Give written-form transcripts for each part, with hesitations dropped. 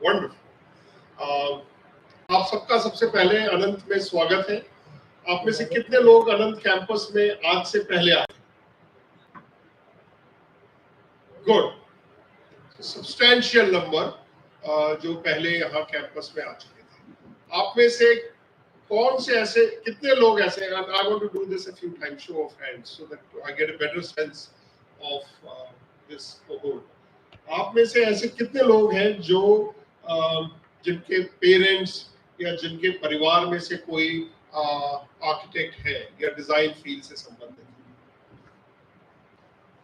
Wonderful. आप सबका सबसे पहले अनंत में स्वागत है। आप में से कितने लोग अनंत कैंपस में आज से पहले आए? गुड, सब्सटैंशियल नंबर जो पहले यहाँ कैंपस में आ चुके थे। आप में से कौन से ऐसे कितने लोग ऐसे, I want to do this a few times, show of hands, so that I get a better sense of this cohort. आप में से ऐसे कितने लोग हैं जो जिनके पेरेंट्स या जिनके परिवार में से कोई आर्किटेक्ट है या डिजाइन फील्ड से संबंधित है?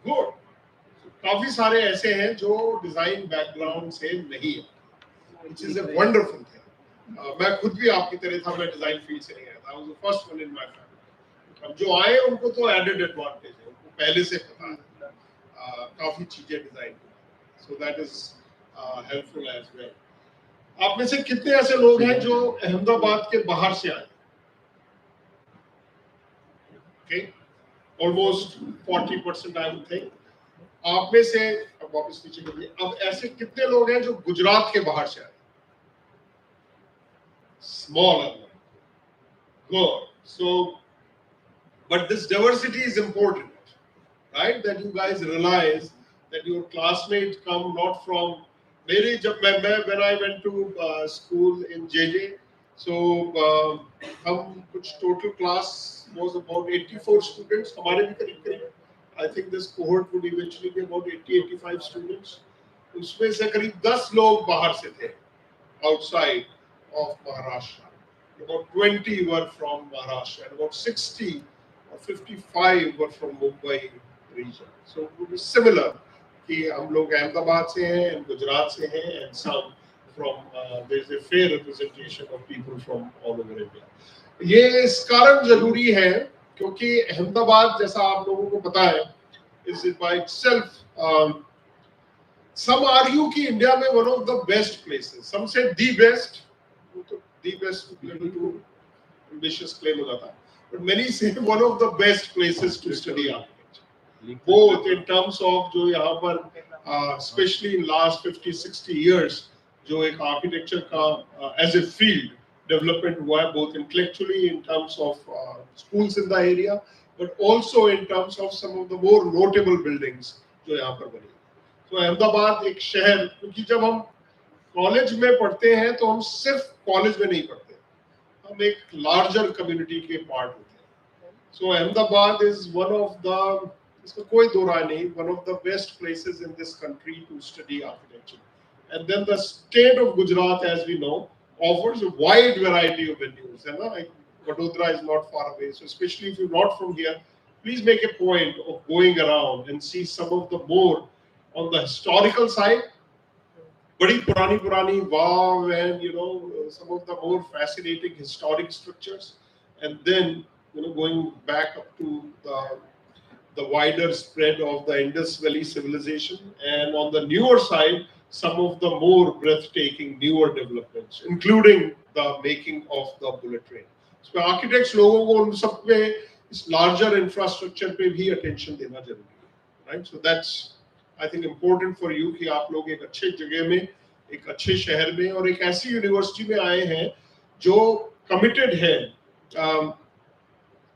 गुड, काफी सारे ऐसे हैं जो डिजाइन बैकग्राउंड से नहीं है, which is a wonderful thing. मैं खुद भी आपकी तरह था, मैं डिजाइन फील्ड से नहीं आया था, I was the first one in my family. अब जो आए उनको तो एडेड एडवांटेज है, उनको पहले से पता है काफी चीजें design, so that is helpful as well. आप में से कितने ऐसे लोग हैं जो अहमदाबाद के बाहर से आए? Okay, almost 40% I would think. आप में से अब वापस नीचे करिए, अब ऐसे कितने लोग हैं जो गुजरात के बाहर से आए? Smaller. Good. So, but this diversity is important, right? That you guys realize that your classmates come not from. मेरे जब मैं when I went to school in JJ, so हम कुछ total class was about 84 students. हमारे भी करीब I think this cohort would eventually be about 80-85 students. उसमें से करीब 10 लोग बाहर से थे, outside of Maharashtra. About 20 were from Maharashtra, and about 60 or 55 were from Mumbai region. So it was similar. कि हम लोग अहमदाबाद से हैं, and गुजरात से हैं, and some from there's a fair representation of people from all over India. ये इस कारण जरूरी है क्योंकि अहमदाबाद जैसा आप लोगों को पता है is by itself some argue कि इंडिया में one of the best places, some say the best, the best to ambitious claim हो जाता है, but many say one of the best places to study architecture, both in terms of जो यहाँ पर especially in last 50-60 years जो एक architecture का as a field development हुआ है, both intellectually in terms of schools in the area, but also in terms of some of the more notable buildings जो यहाँ पर बनी. तो अहमदाबाद एक शहर, क्योंकि जब हम कॉलेज में पढ़ते हैं तो हम सिर्फ कॉलेज में नहीं पढ़ते, हम एक लार्जर कम्युनिटी के पार्ट होते हैं. So Ahmedabad is one of the, इसका कोई दो राय नहीं, one of the best places in this country to study architecture. And then the state of Gujarat, as we know, offers a wide variety of venues, है ना? Vadodara is not far away, so especially if you're not from here, please make a point of going around and see some of the more on the historical side, badi purani wow, and you know some of the more fascinating historic structures, and then you know going back up to the wider spread of the Indus Valley civilization, and on the newer side some of the more breathtaking newer developments, including the making of the bullet train. So architects लोगों को उन सब पे इस larger infrastructure पे भी attention देना जरूरी है, right? So that's I think important for you कि आप लोग एक अच्छे जगह में, एक अच्छे शहर में और एक ऐसी यूनिवर्सिटी में आए हैं जो committed है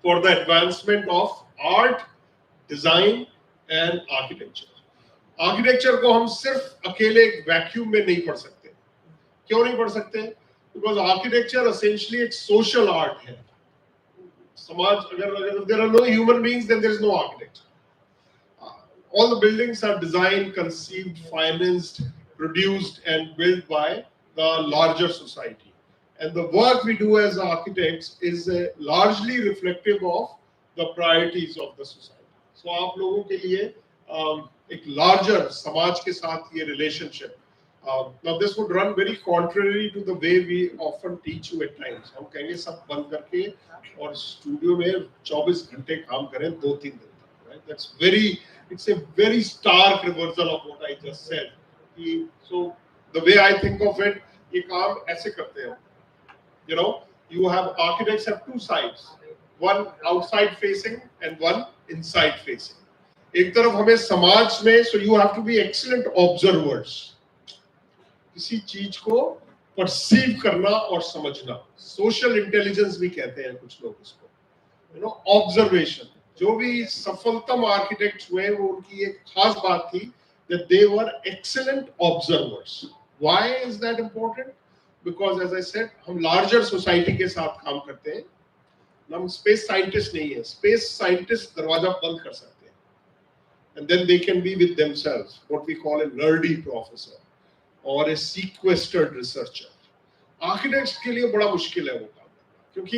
for the advancement of art, design and architecture. Architecture को हम सिर्फ अकेले एक वैक्यूम में नहीं पढ़ सकते. क्यों नहीं पढ़ सकते? बिकॉज आर्किटेक्चर एसेंशियली एक सोशल आर्ट है. समाज अगर there are no human beings then there is no architecture. All the buildings are designed, conceived, financed, produced and built by the larger society. And the work we do as architects is largely reflective of the priorities of the society. So आप लोगों के लिए एक larger समाज के साथ ये relationship. Now this would run very contrary to the way we often teach you at times. हम कहेंगे सब बंद करके और स्टूडियो में 24 घंटे काम करें 2-3 दिन तक, right? That's very, it's a very stark reversal of what I just said. So the way I think of it, ये काम ऐसे करते हैं. You know, you have architects have two sides, one outside facing and one inside facing. एक तरफ हमें समाज में, so you have to be excellent observers. किसी चीज को परसीव करना और समझना, सोशल इंटेलिजेंस भी कहते हैं कुछ लोग इसको, ऑब्जर्वेशन। जो भी सफलतम आर्किटेक्ट्स हुए वो उनकी एक खास बात थी that they were excellent observers. Why is that important? Because as I said, हम larger society के साथ काम करते हैं, हम स्पेस साइंटिस्ट नहीं है। स्पेस साइंटिस्ट दरवाजा बंद कर सकते हैं, and then they can be with themselves, what we call a nerdy professor or a sequestered researcher. Architects के लिए बड़ा मुश्किल है वो काम करना, क्योंकि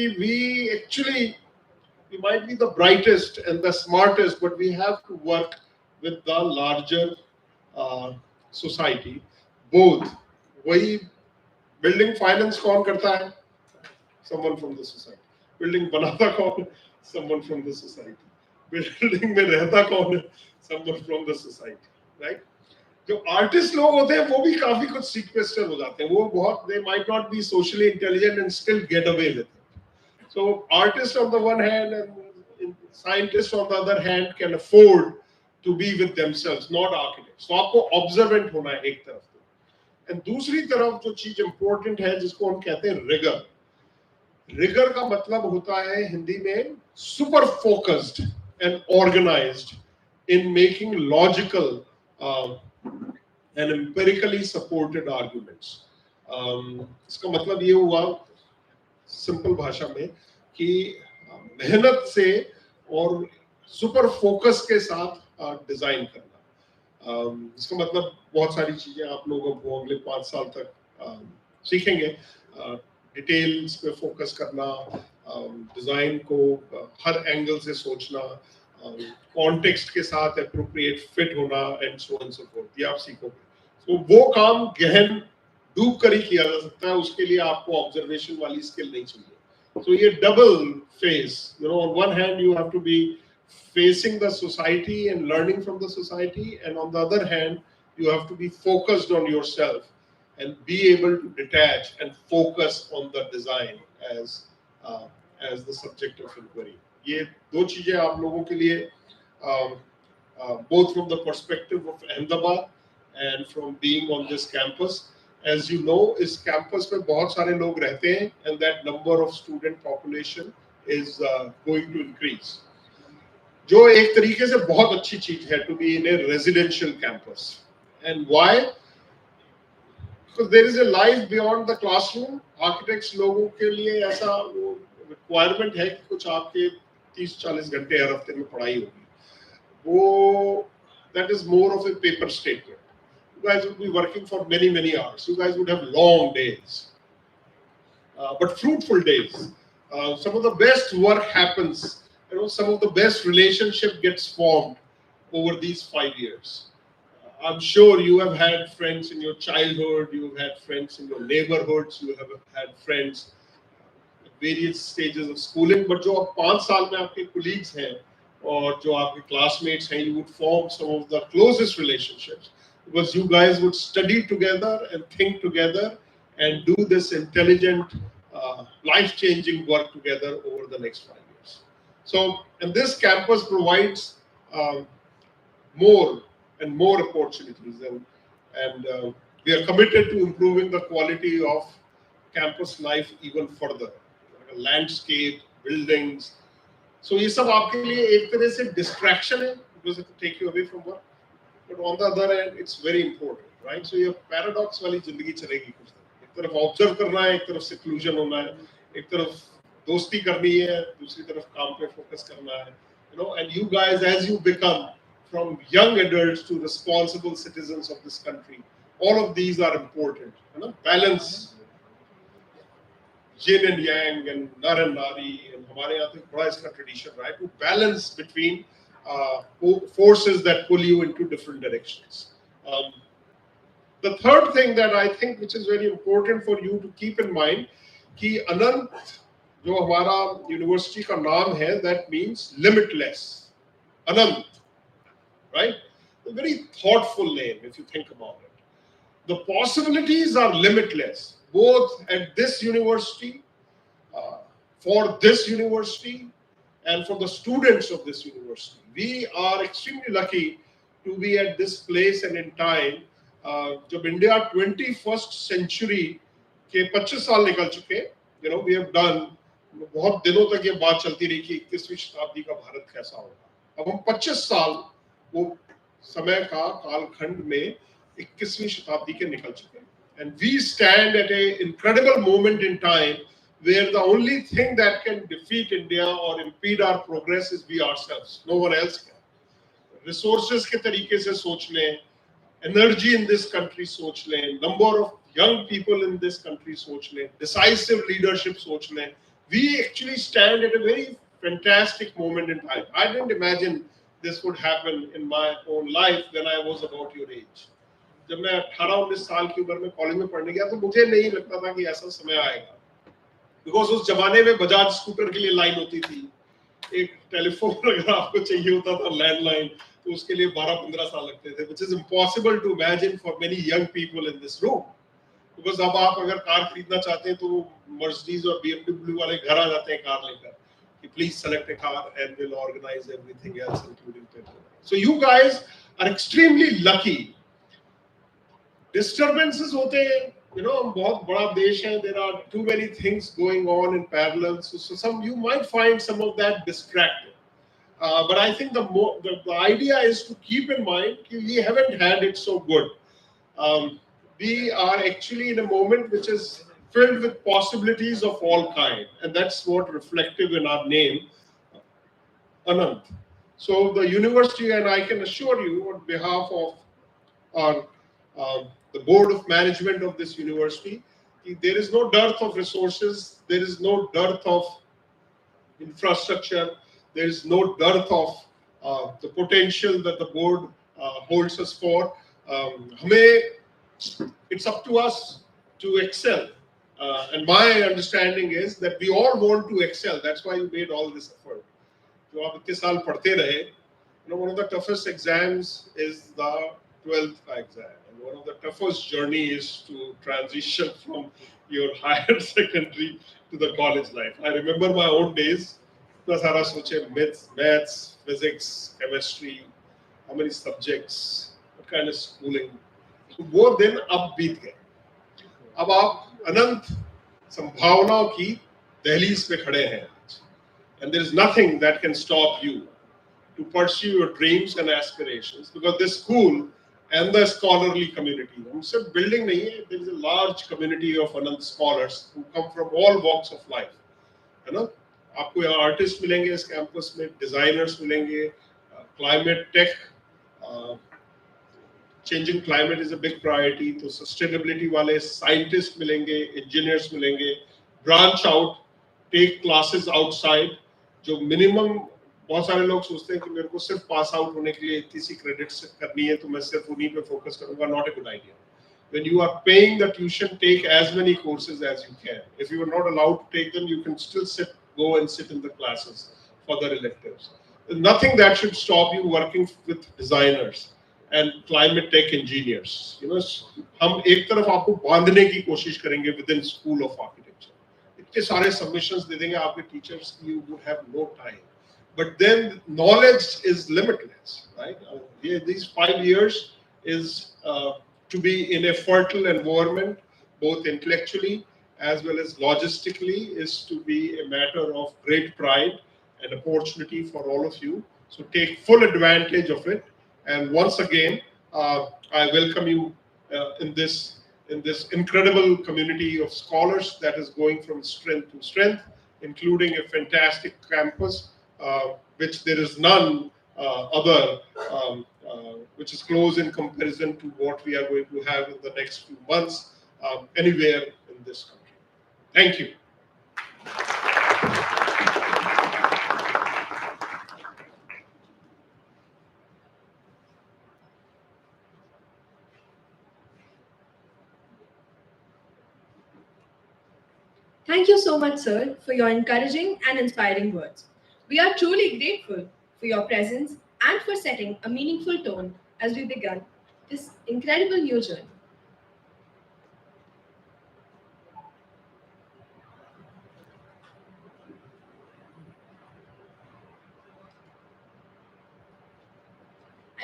we might be the brightest and the smartest, but we have to work with the larger society. Both, वही बिल्डिंग फाइनेंस कौन करता है? Someone from the society. Building बनाता कौन है? Someone from the society. Building में रहता कौन है? Someone from the society. Right? जो आर्टिस्ट लोग होते हैं वो भी काफी कुछ सीक्वेस्टर हो जाते हैं, वो बहुत, they might not be socially intelligent and still get away with it. So artists on the one hand and scientists on the other hand can afford to be with themselves, not architects. So आपको observant होना है एक तरफ, and दूसरी तरफ जो चीज important है जिसको हम कहते हैं rigor. Rigor का मतलब होता है हिंदी में super focused and organized in making logical and empirically supported arguments. इसका मतलब ये हुआ सिंपल भाषा में कि मेहनत से और सुपर फोकस के साथ डिजाइन करना। इसका मतलब बहुत सारी चीजें आप लोगों को अगले 5 साल तक सीखेंगे। डिटेल्स पे फोकस करना, डिजाइन को हर एंगल से सोचना, कॉन्टेक्स्ट के साथ एप्रोप्रिएट फिट होना and so on so fourth, ये आप सीखोगे। तो वो काम गहन डूब कर ही किया जा सकता है, उसके लिए आपको ऑब्जर्वेशन वाली स्किल नहीं चाहिए। So ये double phase, on one hand you have to be facing the society and learning from the society, and on the other hand you have to be focused on yourself and be able to detach and focus on the design as the subject of inquiry. ये दो चीजें आप लोगों के लिए both from the perspective of Ahmedabad and from being on this campus. As you know, इस campus में बहुत सारे लोग रहते हैं, and that number of student population is going to increase. जो एक तरीके से बहुत अच्छी चीज है to be in a residential campus. And why? Because there is a life beyond the classroom. Architects लोगों के लिए ऐसा वो requirement है कि कुछ आपके 30-40 घंटे हर हफ्ते में पढ़ाई होगी। वो that is more of a paper statement. You guys would be working for many hours. You guys would have long days, but fruitful days. Some of the best work happens. Some of the best relationship gets formed over these 5 years. I'm sure you have had friends in your childhood. You have had friends in your neighborhoods. You have had friends at various stages of schooling. But जो 5 साल में आपके colleagues हैं और जो आपके classmates हैं, you would form some of the closest relationships. Because you guys would study together and think together and do this intelligent, life-changing work together over the next 5 years. So, and this campus provides more and more opportunities, and we are committed to improving the quality of campus life even further. Like landscape, buildings. So, ये सब आपके लिए एक तरह से distraction है, because it will take you away from work. But on the other hand, it's very important, right? So ये paradox वाली जिंदगी चलेगी कुछ दिन। एक तरफ observe करना है, एक तरफ seclusion होना है, एक तरफ दोस्ती करनी है, दूसरी तरफ काम पे focus करना है, and you guys, as you become from young adults to responsible citizens of this country, all of these are important, balance, yin and yang and nar and nari, and हमारे यहाँ तो बड़ा इसका tradition, right? To balance between forces that pull you into different directions. The third thing that I think which is very important for you to keep in mind कि अनंत जो हमारा university का नाम है, that means limitless. Anant, right? A very thoughtful name if you think about it. The possibilities are limitless, both at this university, for this university, and for the students of this university. We are extremely lucky to be at this place and in time जब India 21st century के 25 साल निकल चुके, we have done, बहुत दिनों तक ये बात चलती रही कि 21वीं शताब्दी का भारत कैसा होगा। अब हम 25 साल वो समय का कालखंड में 21वीं शताब्दी के निकल चुके हैं, and we stand at a incredible moment in time where the only thing that can defeat India or impede our progress is we ourselves, no one else can. Resources के तरीके से सोच लें, energy in this country सोच लें, number of young people in this country सोच लें, decisive leadership सोच लें, we actually stand at a very fantastic moment in time. I didn't imagine this would happen in my own life when I was about your age. जब मैं 18-19 साल की उम्र में कॉलेज में पढ़ने गया तो मुझे नहीं लगता था कि ऐसा समय आएगा, बिकॉज उस जमाने में बजाज स्कूटर के लिए लाइन होती थी, एक टेलीफोन अगर आपको चाहिए होता था लैंडलाइन तो उसके लिए 12-15 साल लगते थे, which is impossible to imagine for many young people in this room. Because अब आप अगर कार खरीदना चाहते हैं तो मर्सिडीज और BMW वाले घर आ जाते हैं कार लेकर कि please select a car and we'll organize everything else including paperwork. So you guys are extremely lucky. Disturbances होते हैं, हम बहुत बड़ा देश है, there are too many things going on in parallel, so some you might find some of that distracting. But I think the idea is to keep in mind that we haven't had it so good. We are actually in a moment which is filled with possibilities of all kind, and that's what reflective in our name, Anant. So the university, and I can assure you on behalf of our the board of management of this university, there is no dearth of resources, there is no dearth of infrastructure, there is no dearth of the potential that the board holds us for. It's up to us to excel. And my understanding is that we all want to excel. That's why you made all this effort. जो आप इतने साल पढ़ते रहे, one of the toughest exams is the 12th exam. And one of the toughest journey is to transition from your higher secondary to the college life. I remember my own days. इतना सारा सोचे, maths, physics, chemistry, how many subjects, what kind of schooling. So वो दिन अब बीत गए. अब आप अनंत संभावनाओं की दहलीज पे खड़े हैं, and there is nothing that can stop you to pursue your dreams and aspirations, because this school and the scholarly community, हम सिर्फ building नहीं है, there is a large community of Anant scholars who come from all walks of life, है ना? आपको यहाँ artist मिलेंगे इस कैंपस में, डिजाइनर्स मिलेंगे, climate tech, changing climate is a big priority, तो सस्टेनेबिलिटी वाले साइंटिस्ट मिलेंगे, इंजीनियर्स मिलेंगे, branch out, take classes outside, जो मिनिमम बहुत सारे लोग सोचते हैं कि मेरे को सिर्फ पास आउट होने के लिए इतनी सी क्रेडिट्स करनी है तो मैं सिर्फ उन्हीं पे फोकस करूंगा. Not a good idea. When you are paying the tuition, take as many courses as you can. If you are not allowed to take them, you can still go and sit in the classes for the electives. There's nothing that should stop you working with designers and climate tech engineers. हम एक तरफ आपको बांधने की कोशिश करेंगे within School of Architecture. इतने सारे submissions दे देंगे आपके teachers, you would have no time. But then knowledge is limitless, right? These 5 years is to be in a fertile environment, both intellectually as well as logistically, is to be a matter of great pride and opportunity for all of you. So take full advantage of it. And once again, I welcome you in this incredible community of scholars that is going from strength to strength, including a fantastic campus, which there is none other, which is close in comparison to what we are going to have in the next few months anywhere in this country. Thank you. Thank you so much, sir, for your encouraging and inspiring words. We are truly grateful for your presence and for setting a meaningful tone as we begun this incredible new journey.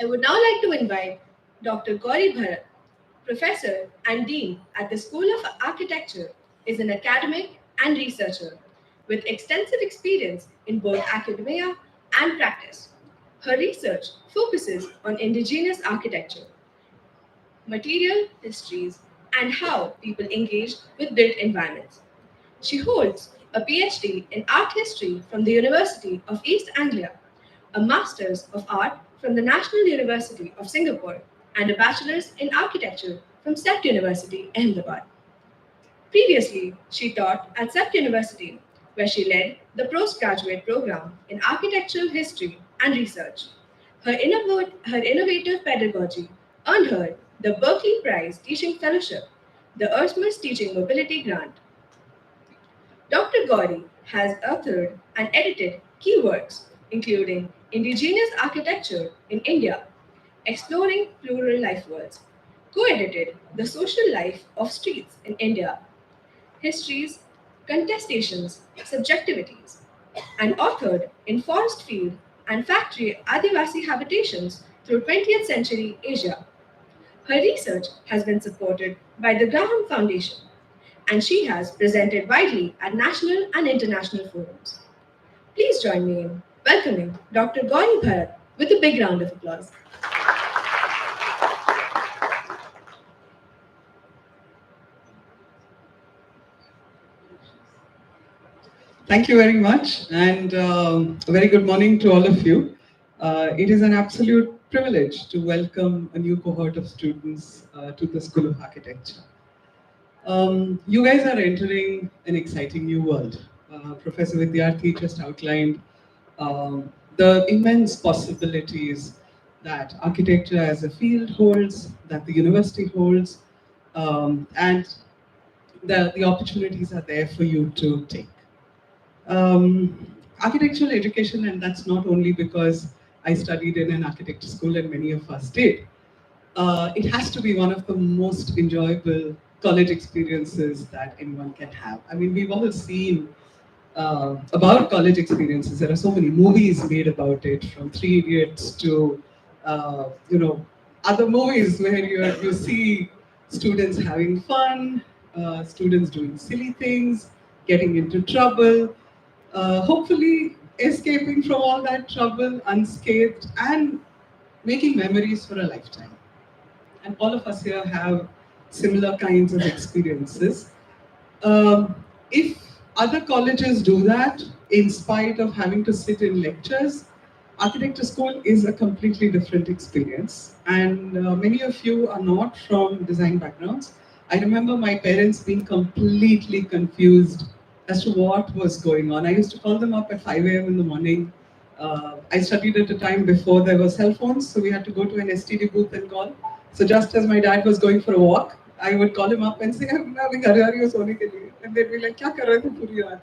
I would now like to invite Dr. Gauri Bharat Professor and Dean at the School of Architecture, is an academic and researcher with extensive experience in both academia and practice. Her research focuses on indigenous architecture, material histories, and how people engage with built environments. She holds a PhD in art history from the University of East Anglia, a Master's of Art from the National University of Singapore, and a Bachelor's in Architecture from SEPT University, Ahmedabad. Previously, she taught at SEPT University, where she led the postgraduate program in architectural history and research. Her innovative pedagogy earned her the Berkeley Prize Teaching Fellowship, the Erasmus Teaching Mobility Grant. Dr. Gauri has authored and edited key works, including Indigenous Architecture in India, Exploring Plural Life Worlds, co-edited The Social Life of Streets in India, Histories, Contestations, Subjectivities, and authored in Forest Field and Factory Adivasi Habitations through 20th Century Asia. Her research has been supported by the Graham Foundation, and she has presented widely at national and international forums. Please join me in welcoming Dr. Gauri Bharat with a big round of applause. Thank you very much, and a very good morning to all of you. It is an absolute privilege to welcome a new cohort of students to the School of Architecture. You guys are entering an exciting new world. Professor Vidyarthi just outlined the immense possibilities that architecture as a field holds, that the university holds, and the opportunities are there for you to take. Architectural education, and that's not only because I studied in an architecture school and many of us did. It has to be one of the most enjoyable college experiences that anyone can have. I mean, we've all seen about college experiences. There are so many movies made about it, from Three Idiots to other movies where you see students having fun, students doing silly things, getting into trouble, hopefully escaping from all that trouble unscathed and making memories for a lifetime. And all of us here have similar kinds of experiences. If other colleges do that, in spite of having to sit in lectures, architecture school is a completely different experience. And many of you are not from design backgrounds. I remember my parents being completely confused as to what was going on. I used to call them up at 5 a.m. in the morning. I studied at a time before there were cell phones, so we had to go to an STD booth and call. So just as my dad was going for a walk, I would call him up and say, I'm having a sone ke liye. And they'd be like, kya kar rahe the puri raat?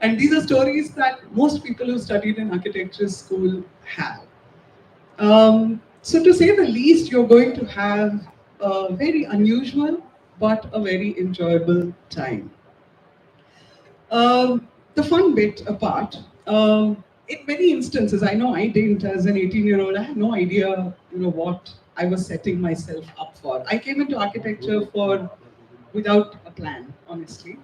And these are stories that most people who studied in architecture school have. So to say the least, you're going to have a very unusual but a very enjoyable time. The fun bit apart, in many instances, I know I didn't, as an 18-year-old, I had no idea, what I was setting myself up for. I came into architecture without a plan, honestly.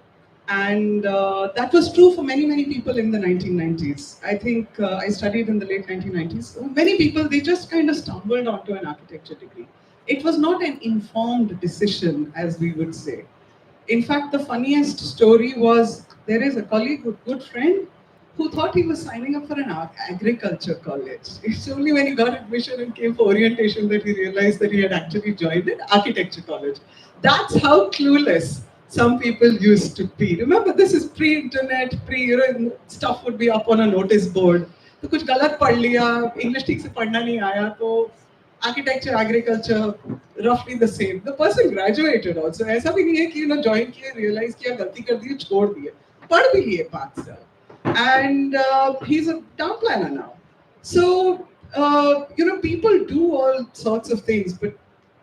And that was true for many, many people in the 1990s. I think I studied in the late 1990s. Many people, they just kind of stumbled onto an architecture degree. It was not an informed decision, as we would say. In fact, the funniest story was, there is a colleague, a good friend, who thought he was signing up for an agriculture college. It's only when he got admission and came for orientation that he realized that he had actually joined an architecture college. That's how clueless some people used to be. Remember, this is pre-internet, stuff would be up on a notice board. तो कुछ गलत पढ़ लिया, English ठीक से पढ़ना नहीं आया, तो architecture, agriculture, roughly the same. The person graduated also. ऐसा भी नहीं है कि join किए, realize किया, गलती कर दी, छोड़ दिए. पढ़ भी लिए 5 साल. And he's a town planner now. So, people do all sorts of things, but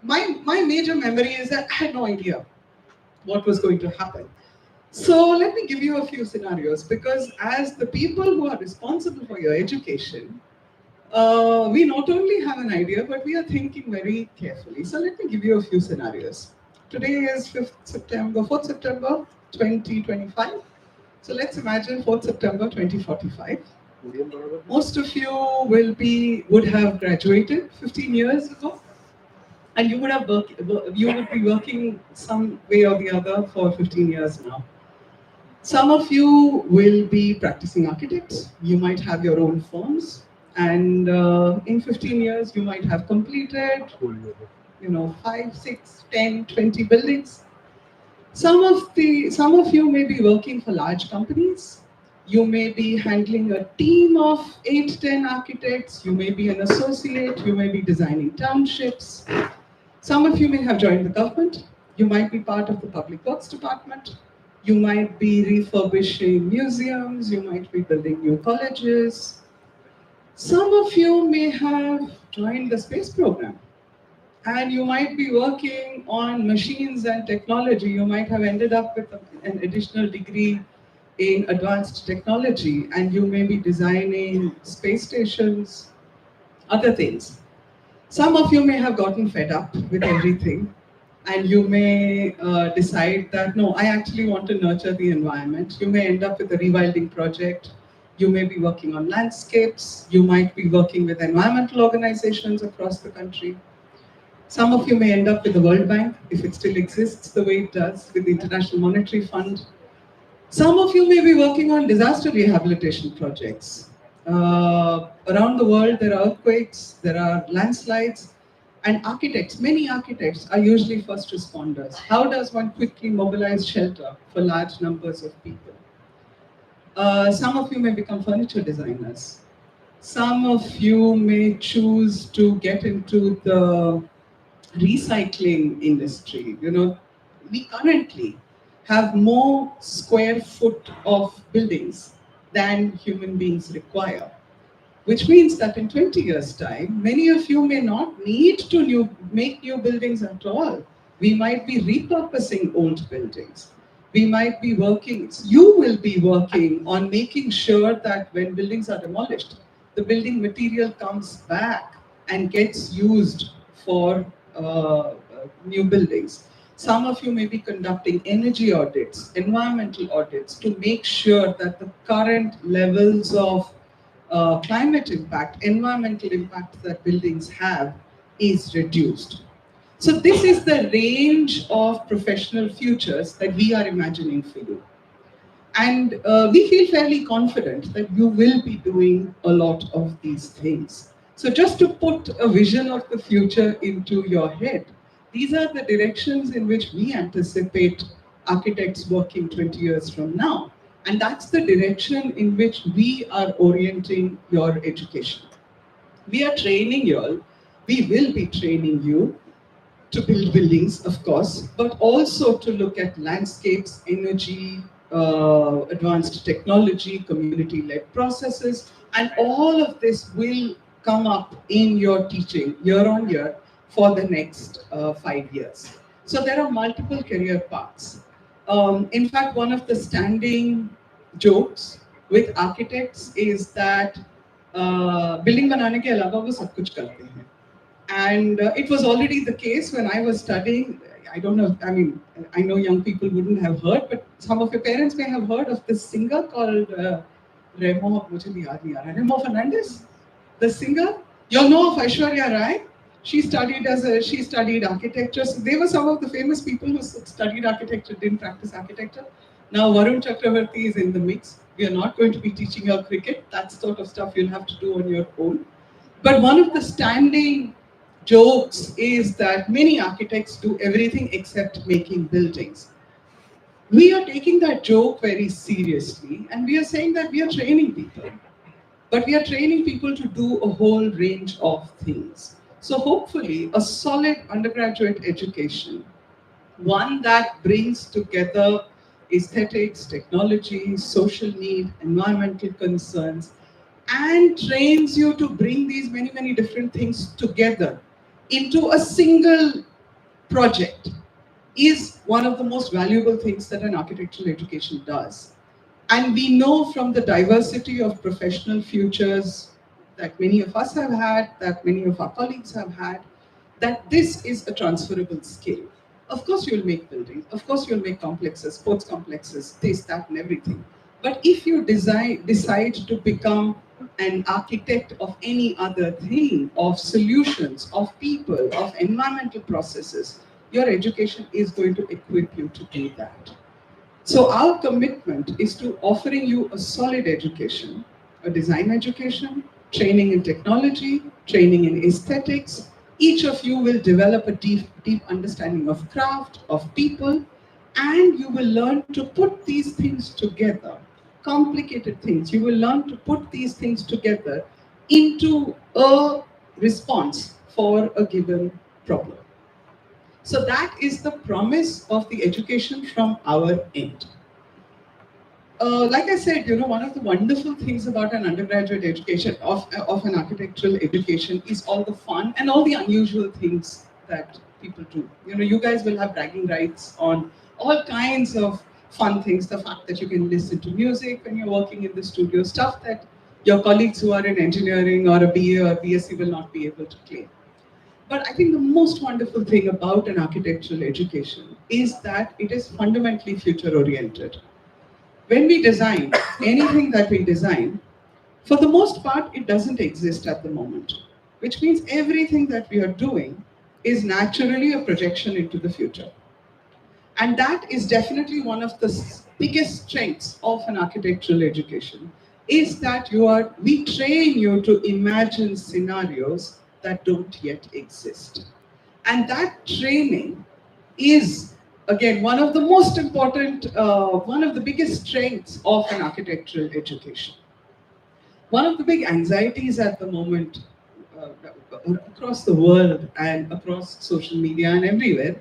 my major memory is that I had no idea what was going to happen. So let me give you a few scenarios, because as the people who are responsible for your education, We not only have an idea, but we are thinking very carefully. So let me give you a few scenarios. Today is 4th September 2025. So let's imagine 4th September 2045. Most of you would have graduated 15 years ago, and you would be working some way or the other for 15 years now. Some of you will be practicing architects. You might have your own firms, and in 15 years, you might have completed, 5, 6, 10, 20 buildings. Some of you may be working for large companies. You may be handling a team of 8, 10 architects. You may be an associate. You may be designing townships. Some of you may have joined the government. You might be part of the public works department. You might be refurbishing museums. You might be building new colleges. Some of you may have joined the space program, and you might be working on machines and technology. You might have ended up with an additional degree in advanced technology, and you may be designing space stations, other things. Some of you may have gotten fed up with everything, and you may decide that, no, I actually want to nurture the environment. You may end up with a rewilding project. You may be working on landscapes. You might be working with environmental organizations across the country. Some of you may end up with the World Bank, if it still exists the way it does, with the International Monetary Fund. Some of you may be working on disaster rehabilitation projects. Around the world, there are earthquakes, there are landslides, and architects, many architects, are usually first responders. How does one quickly mobilize shelter for large numbers of people? Some of you may become furniture designers. Some of you may choose to get into the recycling industry. We currently have more square foot of buildings than human beings require, which means that in 20 years' time, many of you may not need to make new buildings at all. We might be repurposing old buildings. You will be working on making sure that when buildings are demolished, the building material comes back and gets used for new buildings. Some of you may be conducting energy audits, environmental audits, to make sure that the current levels of climate impact, environmental impact that buildings have is reduced. So this is the range of professional futures that we are imagining for you. And we feel fairly confident that you will be doing a lot of these things. So just to put a vision of the future into your head, these are the directions in which we anticipate architects working 20 years from now. And that's the direction in which we are orienting your education. We are training you all. We will be training you to build buildings, of course, but also to look at landscapes, energy, advanced technology, community-led processes, and all of this will come up in your teaching year on year for the next 5 years. So there are multiple career paths. In fact, one of the standing jokes with architects is that building बनाने के अलावा वो सब कुछ करते हैं. And it was already the case when I was studying. I don't know, I know young people wouldn't have heard, but some of your parents may have heard of this singer called Remo Fernandez, the singer. You all know of Aishwarya Rai. She studied architecture. So they were some of the famous people who studied architecture, didn't practice architecture. Now Varun Chakravarti is in the mix. We are not going to be teaching you cricket. That sort of stuff you'll have to do on your own. But one of the standing jokes is that many architects do everything except making buildings. We are taking that joke very seriously, and we are saying that we are training people. But we are training people to do a whole range of things. So hopefully a solid undergraduate education, one that brings together aesthetics, technology, social need, environmental concerns, and trains you to bring these many, many different things together into a single project, is one of the most valuable things that an architectural education does. And we know from the diversity of professional futures that many of us have had, that many of our colleagues have had, that this is a transferable skill. Of course, you'll make buildings. Of course, you'll make complexes, sports complexes, this, that, and everything. But if you decide to become an architect of any other thing, of solutions, of people, of environmental processes, your education is going to equip you to do that. So our commitment is to offering you a solid education, a design education, training in technology, training in aesthetics. Each of you will develop a deep understanding of craft, of people, and you will learn to put these things together, complicated things. You will learn to put these things together into a response for a given problem. So that is the promise of the education from our end. Like I said, one of the wonderful things about an undergraduate education, of an architectural education, is all the fun and all the unusual things that people do. You guys will have bragging rights on all kinds of fun things. The fact that you can listen to music when you're working in the studio, stuff that your colleagues who are in engineering or a BA or BSc will not be able to claim. But I think the most wonderful thing about an architectural education is that it is fundamentally future oriented. When we design anything that we design, for the most part, it doesn't exist at the moment, which means everything that we are doing is naturally a projection into the future. And that is definitely one of the biggest strengths of an architectural education, is that we train you to imagine scenarios that don't yet exist. And that training is, again, one of the most important, one of the biggest strengths of an architectural education. One of the big anxieties at the moment across the world and across social media and everywhere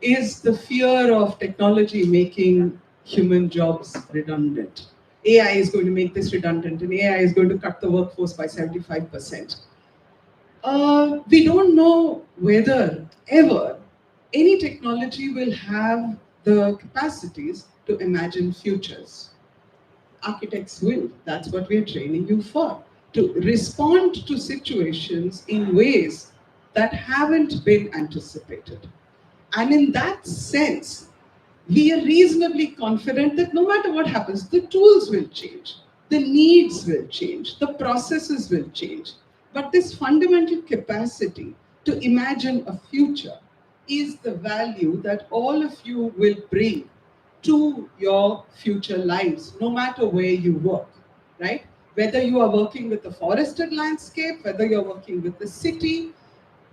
is the fear of technology making human jobs redundant. AI is going to make this redundant, and AI is going to cut the workforce by 75%. We don't know whether ever any technology will have the capacities to imagine futures. Architects will. That's what we're training you for. To respond to situations in ways that haven't been anticipated. And in that sense, we are reasonably confident that no matter what happens, the tools will change, the needs will change, the processes will change. But this fundamental capacity to imagine a future is the value that all of you will bring to your future lives, no matter where you work, right? Whether you are working with a forested landscape, whether you're working with the city,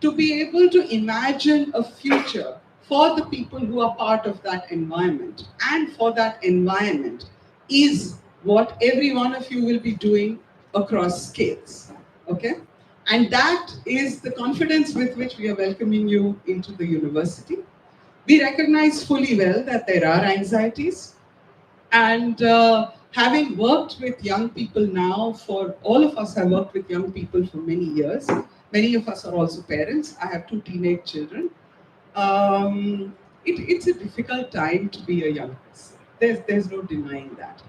to be able to imagine a future for the people who are part of that environment and for that environment is what every one of you will be doing across scales, okay? And that is the confidence with which we are welcoming you into the university. We recognize fully well that there are anxieties, and having worked with young people now, for all of us have worked with young people for many years. Many of us are also parents. I have 2 teenage children. It's a difficult time to be a young person. There's no denying that.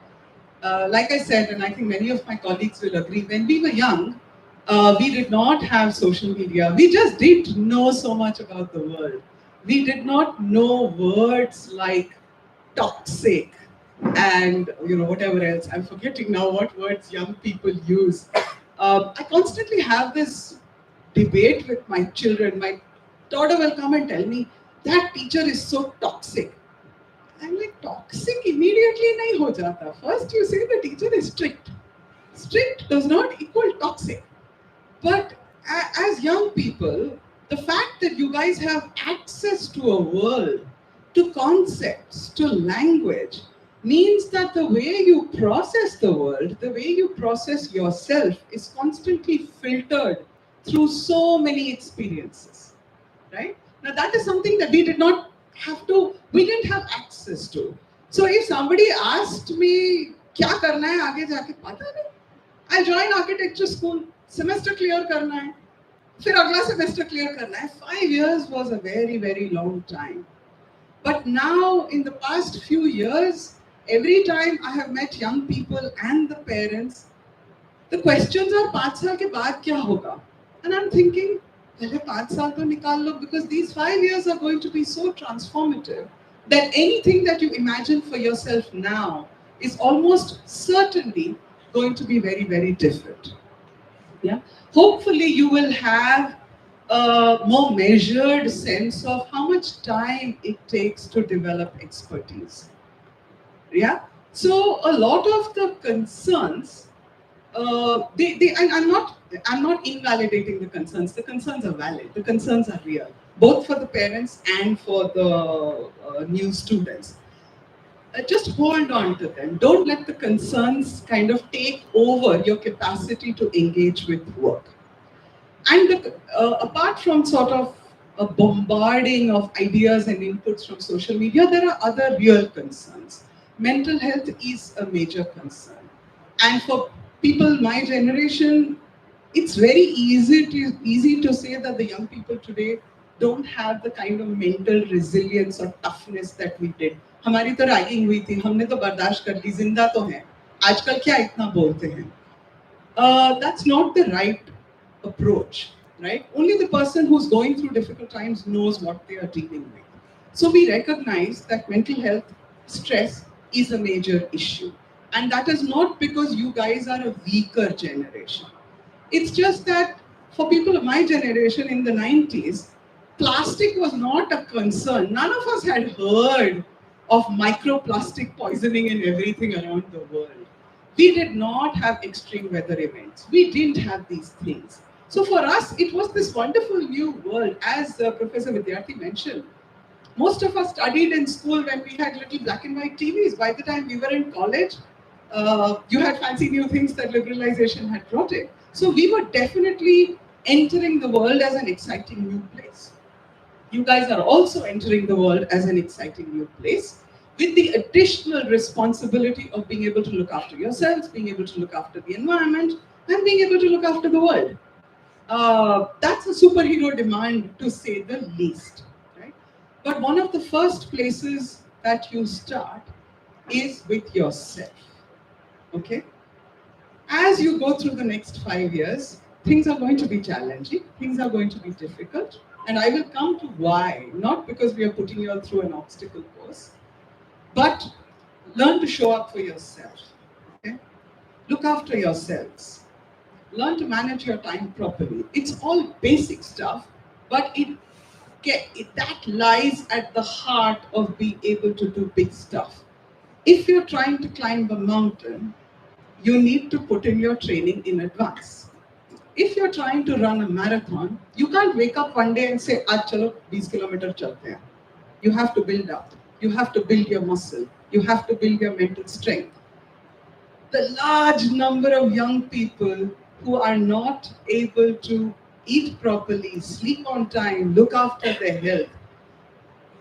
Like I said, and I think many of my colleagues will agree, when we were young, we did not have social media. We just didn't know so much about the world. We did not know words like toxic and whatever else. I'm forgetting now what words young people use. I constantly have this debate with my children. My daughter will come and tell me, that teacher is so toxic. I'm like, toxic immediately nahi ho jata. First you say the teacher is strict. Strict does not equal toxic. But as young people, the fact that you guys have access to a world, to concepts, to language, means that the way you process the world, the way you process yourself is constantly filtered through so many experiences, right? Now that is something that we didn't have access to. So if somebody asked me, क्या करना है आगे जाके, पता नहीं. I join architecture school, semester clear करना है, फिर अगला semester clear करना है. 5 years was a very, very long time. But now, in the past few years, every time I have met young people and the parents, The questions are 5 साल के बाद क्या होगा? And I'm thinking, पहले 5 साल तो निकाल लो, because these 5 years are going to be so transformative that anything that you imagine for yourself now is almost certainly going to be very, very different. Yeah. Hopefully, you will have a more measured sense of how much time it takes to develop expertise. Yeah. So a lot of the concerns, and I'm not invalidating the concerns. The concerns are valid. The concerns are real, both for the parents and for the new students. Just hold on to them. Don't let the concerns kind of take over your capacity to engage with work. And apart from sort of a bombarding of ideas and inputs from social media, there are other real concerns. Mental health is a major concern. And for people my generation, it's very easy to say that the young people today don't have the kind of mental resilience or toughness that we did. हमारी तो ragging हुई थी, हमने तो बर्दाश्त कर ली, जिंदा तो हैं. आजकल क्या इतना बोलते हैं? That's not the right approach, right? Only the person who's going through difficult times knows what they are dealing with. So we recognize that mental health stress is a major issue. And that is not because you guys are a weaker generation. It's just that for people of my generation in the 90s, plastic was not a concern. None of us had heard of microplastic poisoning and everything around the world. We did not have extreme weather events. We didn't have these things. So for us, it was this wonderful new world, as Professor Vidyarthi mentioned. Most of us studied in school when we had little black and white TVs. By the time we were in college, you had fancy new things that liberalization had brought in. So we were definitely entering the world as an exciting new place. You guys are also entering the world as an exciting new place with the additional responsibility of being able to look after yourselves, being able to look after the environment, and being able to look after the world. That's a superhero demand, to say the least. Right? But one of the first places that you start is with yourself. Okay? As you go through the next 5 years, things are going to be challenging, things are going to be difficult, and I will come to why, not because we are putting you all through an obstacle course, but learn to show up for yourself. Okay? Look after yourselves. Learn to manage your time properly. It's all basic stuff, but that lies at the heart of being able to do big stuff. If you're trying to climb a mountain, you need to put in your training in advance. If you're trying to run a marathon, you can't wake up one day and say, "Aaj chalo 20 kilometer chalte hain." You have to build up. You have to build your muscle. You have to build your mental strength. The large number of young people who are not able to eat properly, sleep on time, look after their health.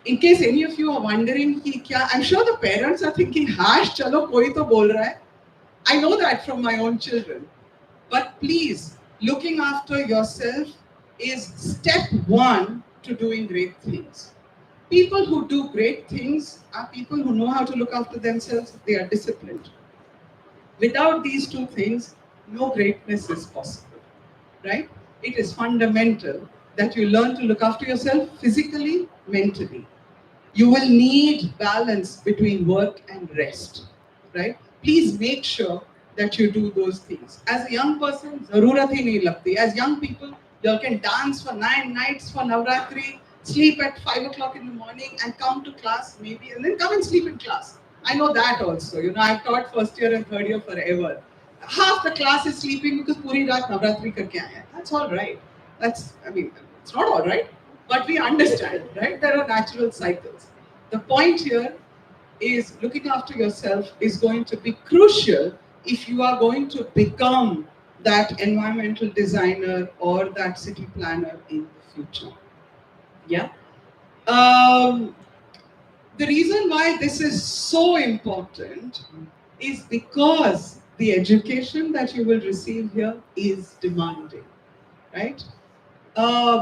In case any of you are wondering, I'm sure the parents are thinking, "Hash, chalo, koi to bol raha hai." I know that from my own children. But please, looking after yourself is step one to doing great things. People who do great things are people who know how to look after themselves, they are disciplined. Without these two things, no greatness is possible, right? It is fundamental that you learn to look after yourself physically, mentally. You will need balance between work and rest, right? Please make sure that you do those things. As a young person, zarurat hi nahi lagti. As young people, you can dance for 9 nights for Navratri, sleep at 5 o'clock in the morning and come to class maybe, and then come and sleep in class. I know that also. I've taught first year and third year forever. Half the class is sleeping because puri raat Navratri karke aaye hain. That's all right. It's not all right, but we understand, right? There are natural cycles. The point here is looking after yourself is going to be crucial if you are going to become that environmental designer or that city planner in the future. Yeah. The reason why this is so important is because the education that you will receive here is demanding, right?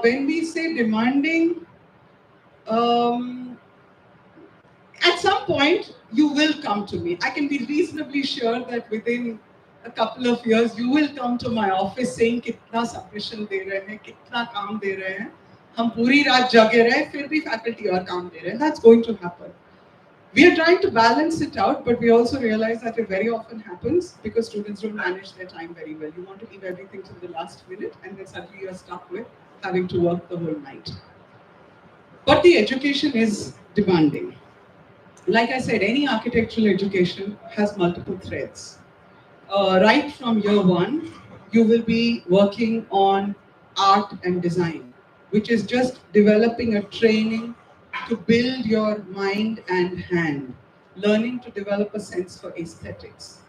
When we say demanding, at some point you will come to me. I can be reasonably sure that within a couple of years, you will come to my office saying कितना submission दे रहे हैं, कितना काम दे रहे हैं, हम पूरी रात जगे रहे, फिर भी faculty और काम दे रहे हैं. That's going to happen. We are trying to balance it out, but we also realize that it very often happens because students don't manage their time very well. You want to leave everything till the last minute, and then suddenly you're stuck with having to work the whole night. But the education is demanding. Like I said, any architectural education has multiple threads. Right from year one, you will be working on art and design, which is just developing a training to build your mind and hand, learning to develop a sense for aesthetics,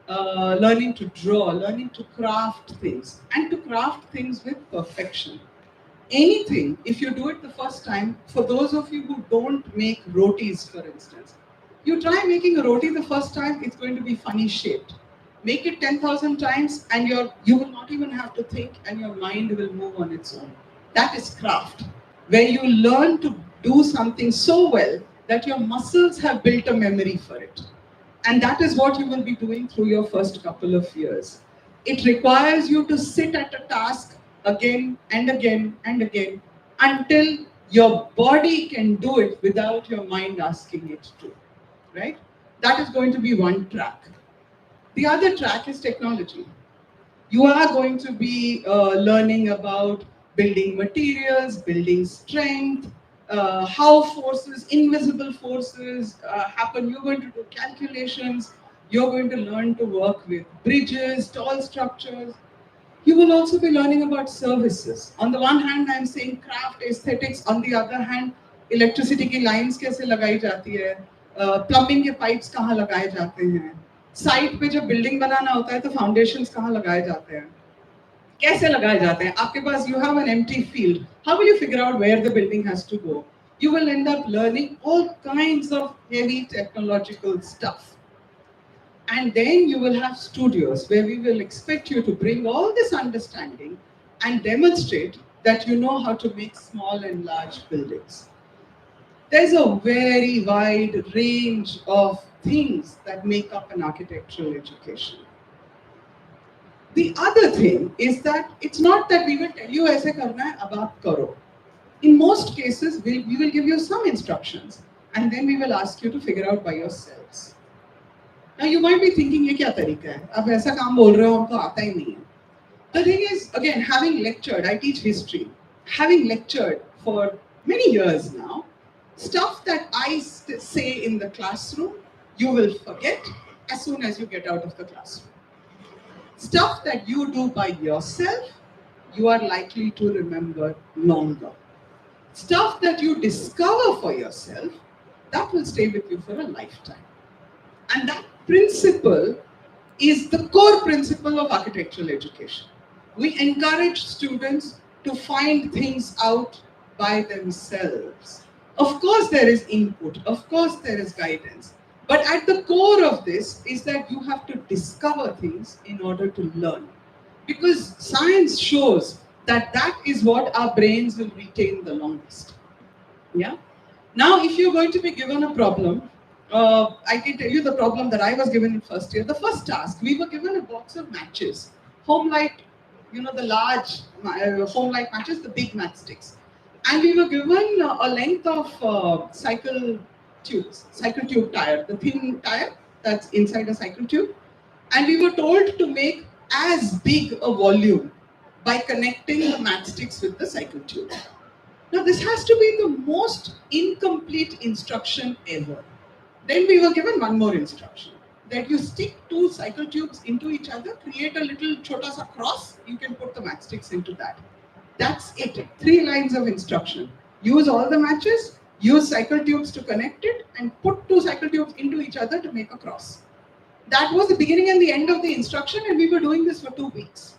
learning to draw, learning to craft things, and to craft things with perfection. Anything, if you do it the first time, for those of you who don't make rotis, for instance, you try making a roti the first time, it's going to be funny shaped. Make it 10,000 times and you will not even have to think and your mind will move on its own. That is craft, where you learn to do something so well that your muscles have built a memory for it. And that is what you will be doing through your first couple of years. It requires you to sit at a task again and again and again until your body can do it without your mind asking it to, right? That is going to be one track. The other track is technology. You are going to be learning about building materials, building strength, how forces, invisible forces happen. You're going to do calculations. You're going to learn to work with bridges, tall structures. You will also be learning about services. On the one hand, I'm saying craft, aesthetics. On the other hand, electricity की lines कैसे लगाई जाती है, plumbing के pipes कहाँ लगाए जाते हैं, साइट पे जब बिल्डिंग बनाना होता है तो फाउंडेशंस कहाँ लगाए जाते हैं, कैसे लगाए जाते हैं. आपके पास you have an empty field. How will you figure out where the building has to go? You will end up learning all kinds of heavy technological stuff. And then you will have studios where we will expect you to bring all this understanding and demonstrate that you know how to make small and large buildings. There's a very wide range of things that make up an architectural education. The other thing is that it's not that we will tell you aise karna hai, ab aap karo. In most cases, we will give you some instructions and then we will ask you to figure out by yourselves. Now you might be thinking, ये क्या तरीका है? आप ऐसा काम बोल रहे हो, हमको आता ही नहीं है. The thing is, again, having lectured, I teach history, having lectured for many years now, stuff that I say in the classroom, you will forget as soon as you get out of the classroom. Stuff that you do by yourself, you are likely to remember longer. Stuff that you discover for yourself, that will stay with you for a lifetime. And that principle is the core principle of architectural education. We encourage students to find things out by themselves. Of course there is input, of course there is guidance, but at the core of this is that you have to discover things in order to learn. Because science shows that that is what our brains will retain the longest. Yeah? Now if you're going to be given a problem, I can tell you the problem that I was given in first year. The first task, we were given a box of matches. Home light, you know, the large home light matches, the big matchsticks. And we were given a length of cycle tube tire, the thin tire that's inside a cycle tube. And we were told to make as big a volume by connecting the matchsticks with the cycle tube. Now this has to be the most incomplete instruction ever. Then we were given one more instruction, that you stick two cycle tubes into each other, create a little chota sa cross, you can put the matchsticks into that. That's it. 3 lines of instruction. Use all the matches, use cycle tubes to connect it, and put 2 cycle tubes into each other to make a cross. That was the beginning and the end of the instruction, and we were doing this for 2 weeks.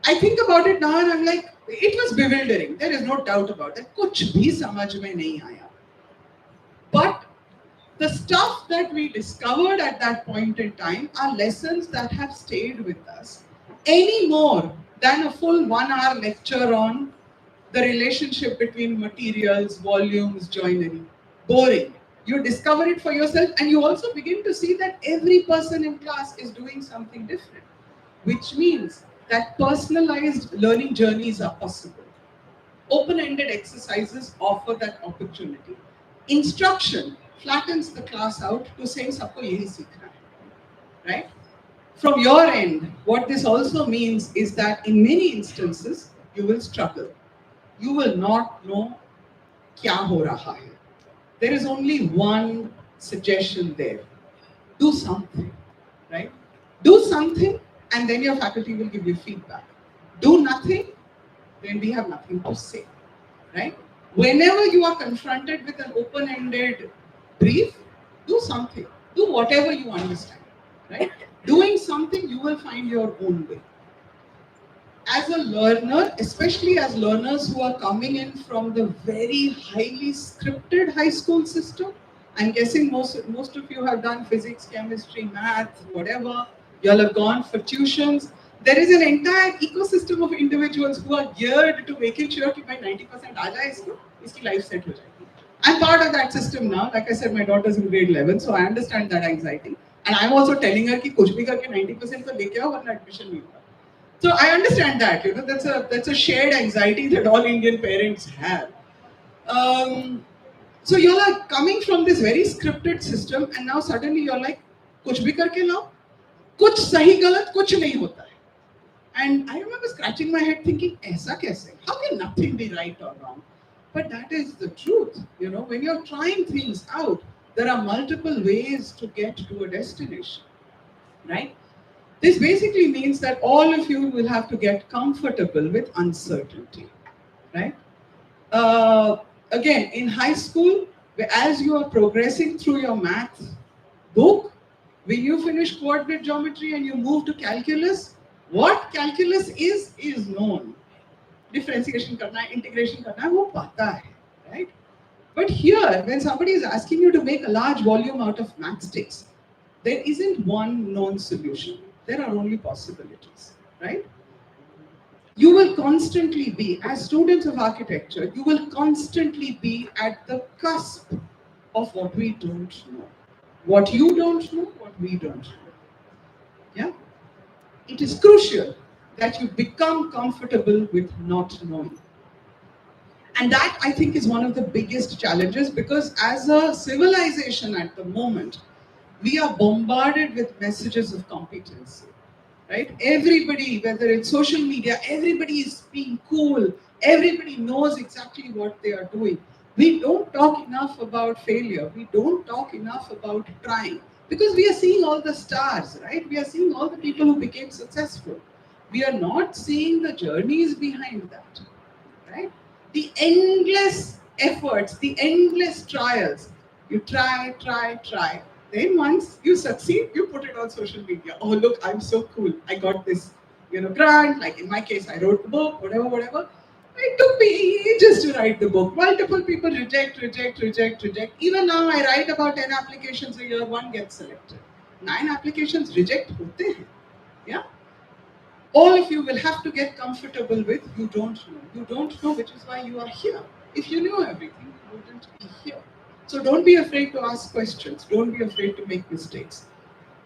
I think about it now and I'm like, it was bewildering. There is no doubt about it. Kuch bhi samajh mein nahi aaya. But the stuff that we discovered at that point in time are lessons that have stayed with us any more than a full 1-hour lecture on the relationship between materials, volumes, joinery. Boring. You discover it for yourself, and you also begin to see that every person in class is doing something different, which means that personalized learning journeys are possible. Open-ended exercises offer that opportunity. Instruction flattens the class out to say सबको यही सीखना है, right? From your end, what this also means is that in many instances, you will struggle. You will not know क्या हो रहा है. There is only one suggestion there. Do something, right? Do something, and then your faculty will give you feedback. Do nothing, then we have nothing to say, right? Whenever you are confronted with an open-ended brief, do something. Do whatever you understand, right? Doing something, you will find your own way. As a learner, especially as learners who are coming in from the very highly scripted high school system, I'm guessing most of you have done physics, chemistry, math, whatever. You all have gone for tuitions. There is an entire ecosystem of individuals who are geared to making sure that by 90% aa jaye isko, iski life set ho jayegi. I'm part of that system now. Like I said, my daughter's in grade 11, so I understand that anxiety. And I'm also telling her कि कुछ भी करके 90% तो लेके आओ वरना admission नहीं होगा. So I understand that, that's a shared anxiety that all Indian parents have. So you're like coming from this very scripted system, and now suddenly you're like, कुछ भी करके लाओ, कुछ सही गलत कुछ नहीं होता है. And I remember scratching my head thinking, ऐसा कैसे? How can nothing be right or wrong? But that is the truth, when you're trying things out, there are multiple ways to get to a destination, right? This basically means that all of you will have to get comfortable with uncertainty, right? Again, in high school, as you are progressing through your math book, when you finish coordinate geometry and you move to calculus, what calculus is known. Differentiation karna hai, integration karna hai, wo pata hai, right? But here, when somebody is asking you to make a large volume out of matchsticks, there isn't one known solution. There are only possibilities, right? You will constantly be, as students of architecture, you will constantly be at the cusp of what we don't know. What you don't know, what we don't know. Yeah? It is crucial that you become comfortable with not knowing. And that, I think, is one of the biggest challenges, because as a civilization at the moment, we are bombarded with messages of competency, right? Everybody, whether it's social media, everybody is being cool. Everybody knows exactly what they are doing. We don't talk enough about failure. We don't talk enough about trying, because we are seeing all the stars, right? We are seeing all the people who became successful. We are not seeing the journeys behind that, right? The endless efforts, the endless trials. You try. Then once you succeed, you put it on social media. Oh, look, I'm so cool. I got this, grant. Like in my case, I wrote the book, whatever. It took me ages to write the book. Multiple people reject. Even now, I write about 10 applications a year, one gets selected. 9 applications reject hote hain. Yeah? All of you will have to get comfortable with you don't know. You don't know, which is why you are here. If you knew everything, you wouldn't be here. So don't be afraid to ask questions. Don't be afraid to make mistakes.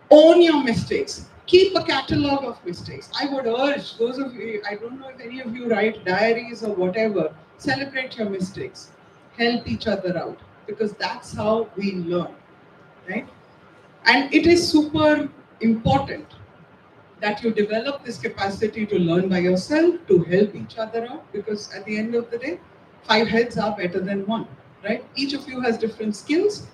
Own your mistakes. Keep a catalog of mistakes. I would urge those of you, I don't know if any of you write diaries or whatever, celebrate your mistakes. Help each other out, because that's how we learn, right? And it is super important that you develop this capacity to learn by yourself, to help each other out, because at the end of the day, 5 heads are better than 1, right? Each of you has different skills.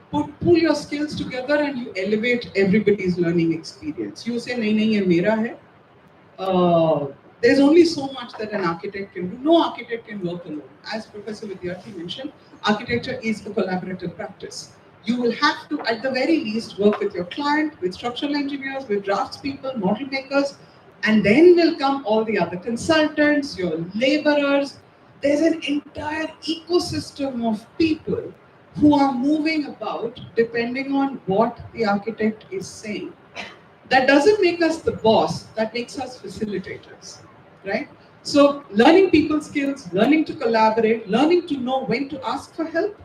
Pull your skills together and you elevate everybody's learning experience. You say, nahi, ye mera hai. There's only so much that an architect can do. No architect can work alone. As Professor Vidyarthi mentioned, architecture is a collaborative practice. You will have to, at the very least, work with your client, with structural engineers, with draftspeople, model makers, and then will come all the other consultants, your laborers. There's an entire ecosystem of people who are moving about depending on what the architect is saying. That doesn't make us the boss, that makes us facilitators, right? So learning people skills, learning to collaborate, learning to know when to ask for help,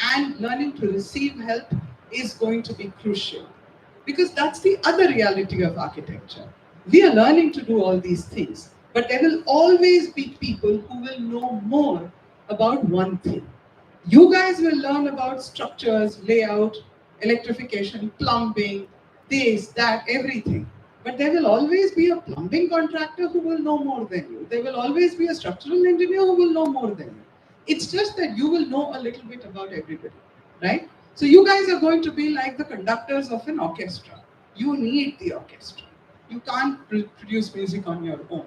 and learning to receive help is going to be crucial. Because that's the other reality of architecture. We are learning to do all these things, but there will always be people who will know more about one thing. You guys will learn about structures, layout, electrification, plumbing, this, that, everything. But there will always be a plumbing contractor who will know more than you. There will always be a structural engineer who will know more than you. It's just that you will know a little bit about everybody, right? So you guys are going to be like the conductors of an orchestra. You need the orchestra. You can't produce music on your own.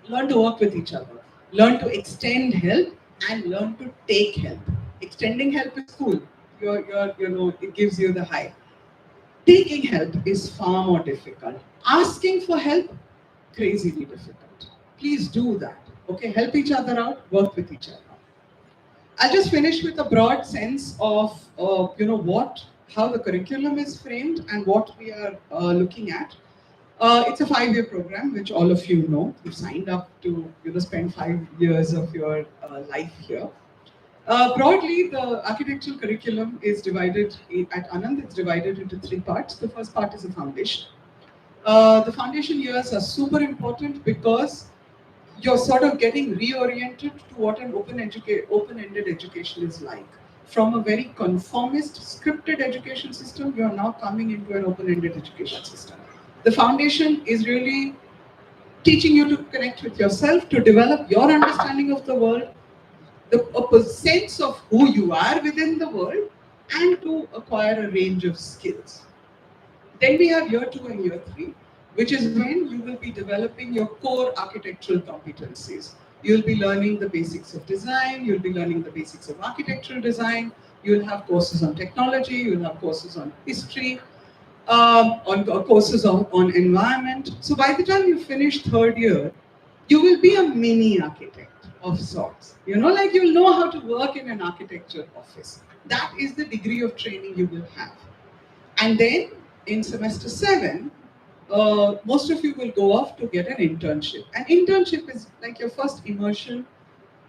Learn to work with each other. Learn to extend help and learn to take help. Extending help is cool. It gives you the high. Taking help is far more difficult. Asking for help, crazily difficult. Please do that. Okay, help each other out, work with each other. I'll just finish with a broad sense of how the curriculum is framed and what we are looking at. It's a 5-year program, which all of you know. You've signed up to spend 5 years of your life here. Broadly, the architectural curriculum is divided at Anand. It's divided into 3 parts. The first part is a foundation. The foundation years are super important because you're sort of getting reoriented to what an open-ended education is like. From a very conformist, scripted education system, you're now coming into an open-ended education system. The foundation is really teaching you to connect with yourself, to develop your understanding of the world, a sense of who you are within the world, and to acquire a range of skills. Then we have year 2 and year 3, which is when you will be developing your core architectural competencies. You'll be learning the basics of design, you'll be learning the basics of architectural design, you'll have courses on technology, you'll have courses on history, courses on environment. So by the time you finish 3rd year, you will be a mini architect of sorts. Like you'll know how to work in an architecture office. That is the degree of training you will have. And then in semester 7, most of you will go off to get an internship. An internship is like your first immersion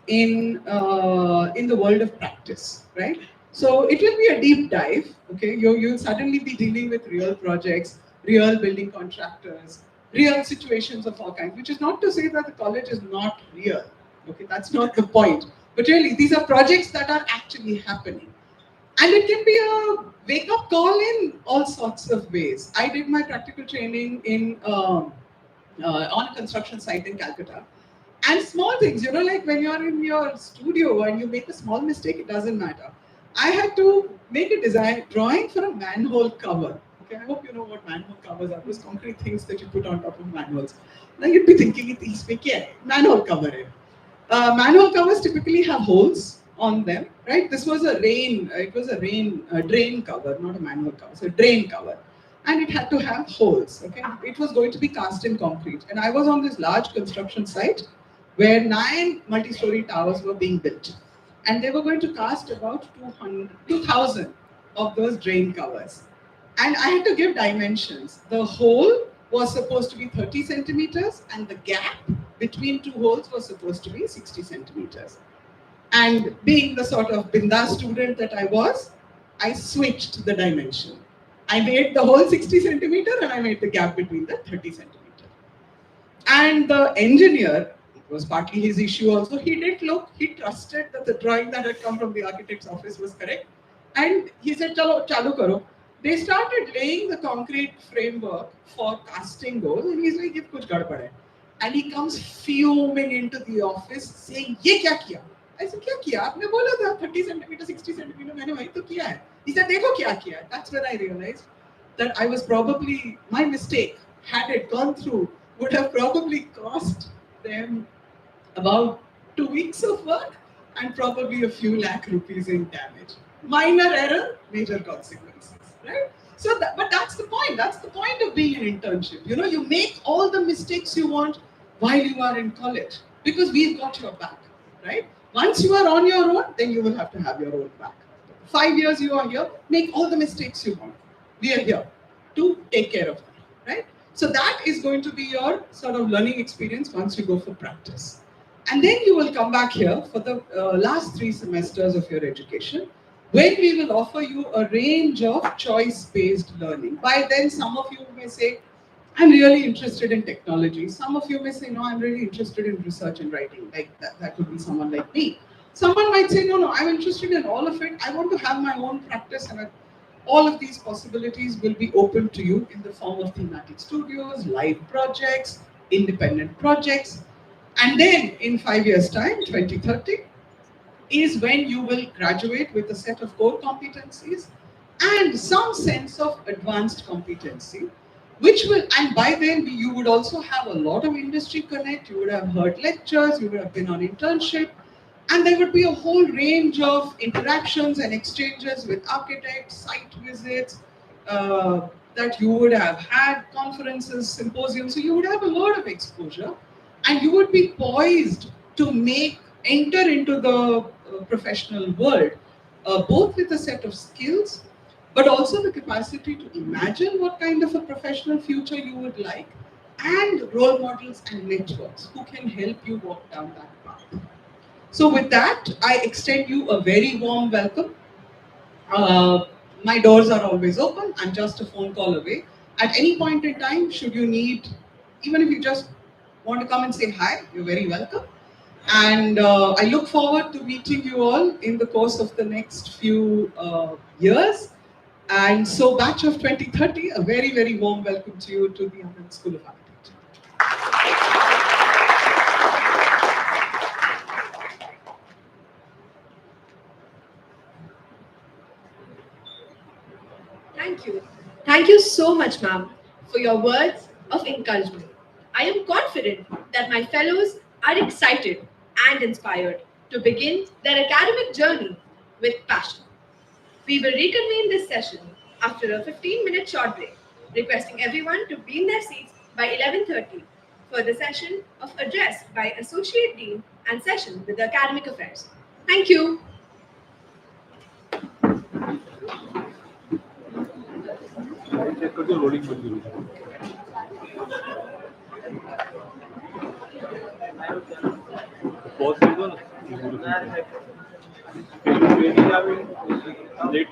in the world of practice, right? So it will be a deep dive. Okay, you'll suddenly be dealing with real projects, real building contractors, real situations of all kinds. Which is not to say that the college is not real. Okay, that's not the point. But really, these are projects that are actually happening. And it can be a wake-up call in all sorts of ways. I did my practical training on a construction site in Calcutta. And small things, like when you're in your studio and you make a small mistake, it doesn't matter. I had to make a drawing for a manhole cover. Okay, I hope you know what manhole covers are. Those concrete things that you put on top of manholes. Now you'd be thinking, manhole cover. Manhole covers typically have holes on them, right? This was a drain cover, not a manhole cover, so a drain cover. And it had to have holes, okay? It was going to be cast in concrete. And I was on this large construction site where 9 multi-story towers were being built. And they were going to cast about 2,000 of those drain covers. And I had to give dimensions. The hole was supposed to be 30 centimeters and the gap between 2 holes was supposed to be 60 centimeters. And being the sort of binda student that I was, I switched the dimension. I made the whole 60 centimeter and I made the gap between the 30 centimeter. And the engineer, it was partly his issue also, he trusted that the drawing that had come from the architect's office was correct. And he said, chalo, chalu karo. They started laying the concrete framework for casting those, and he's like, "Ye kuch gadbad hai." And he comes fuming into the office saying, "Ye kya kiya?" I said, "Kya kiya? Aapne bola tha 30 centimeter, 60 centimeter, maine wahi to kiya hai." He said, "Dekho kya kiya." That's when I realized that I was probably, my mistake, had it gone through, would have probably cost them about 2 weeks of work and probably a few lakh rupees in damage. Minor error, major consequences, right? So, but that's the point. That's the point of being an internship. You make all the mistakes you want while you are in college because we've got your back, right? Once you are on your own, then you will have to have your own back. 5 years you are here, make all the mistakes you want. We are here to take care of them, right? So that is going to be your sort of learning experience once you go for practice. And then you will come back here for the last 3 semesters of your education, when we will offer you a range of choice-based learning. By then, some of you may say, I'm really interested in technology. Some of you may say, no, I'm really interested in research and writing. Like that could be someone like me. Someone might say, no, I'm interested in all of it. I want to have my own practice, and all of these possibilities will be open to you in the form of thematic studios, live projects, independent projects. And then in 5 years' time, 2030, is when you will graduate with a set of core competencies and some sense of advanced competency, which will, and by then you would also have a lot of industry connect, you would have heard lectures, you would have been on internship, and there would be a whole range of interactions and exchanges with architects, site visits, that you would have had, conferences, symposiums, so you would have a lot of exposure, and you would be poised to enter into the professional world, both with a set of skills, but also the capacity to imagine what kind of a professional future you would like, and role models and networks who can help you walk down that path. So with that, I extend you a very warm welcome. My doors are always open. I'm just a phone call away. At any point in time, should you need, even if you just want to come and say hi, you're very welcome. And I look forward to meeting you all in the course of the next few years. And so, batch of 2030, a very, very warm welcome to you to the Anand School of Architecture. Thank you. Thank you so much, ma'am, for your words of encouragement. I am confident that my fellows are excited and inspired to begin their academic journey with passion. We will reconvene this session after a 15-minute short break, requesting everyone to be in their seats by 11:30 for the session of address by Associate Dean and session with the Academic Affairs. Thank you. Check करके rolling बंद करो pause कर दो ना let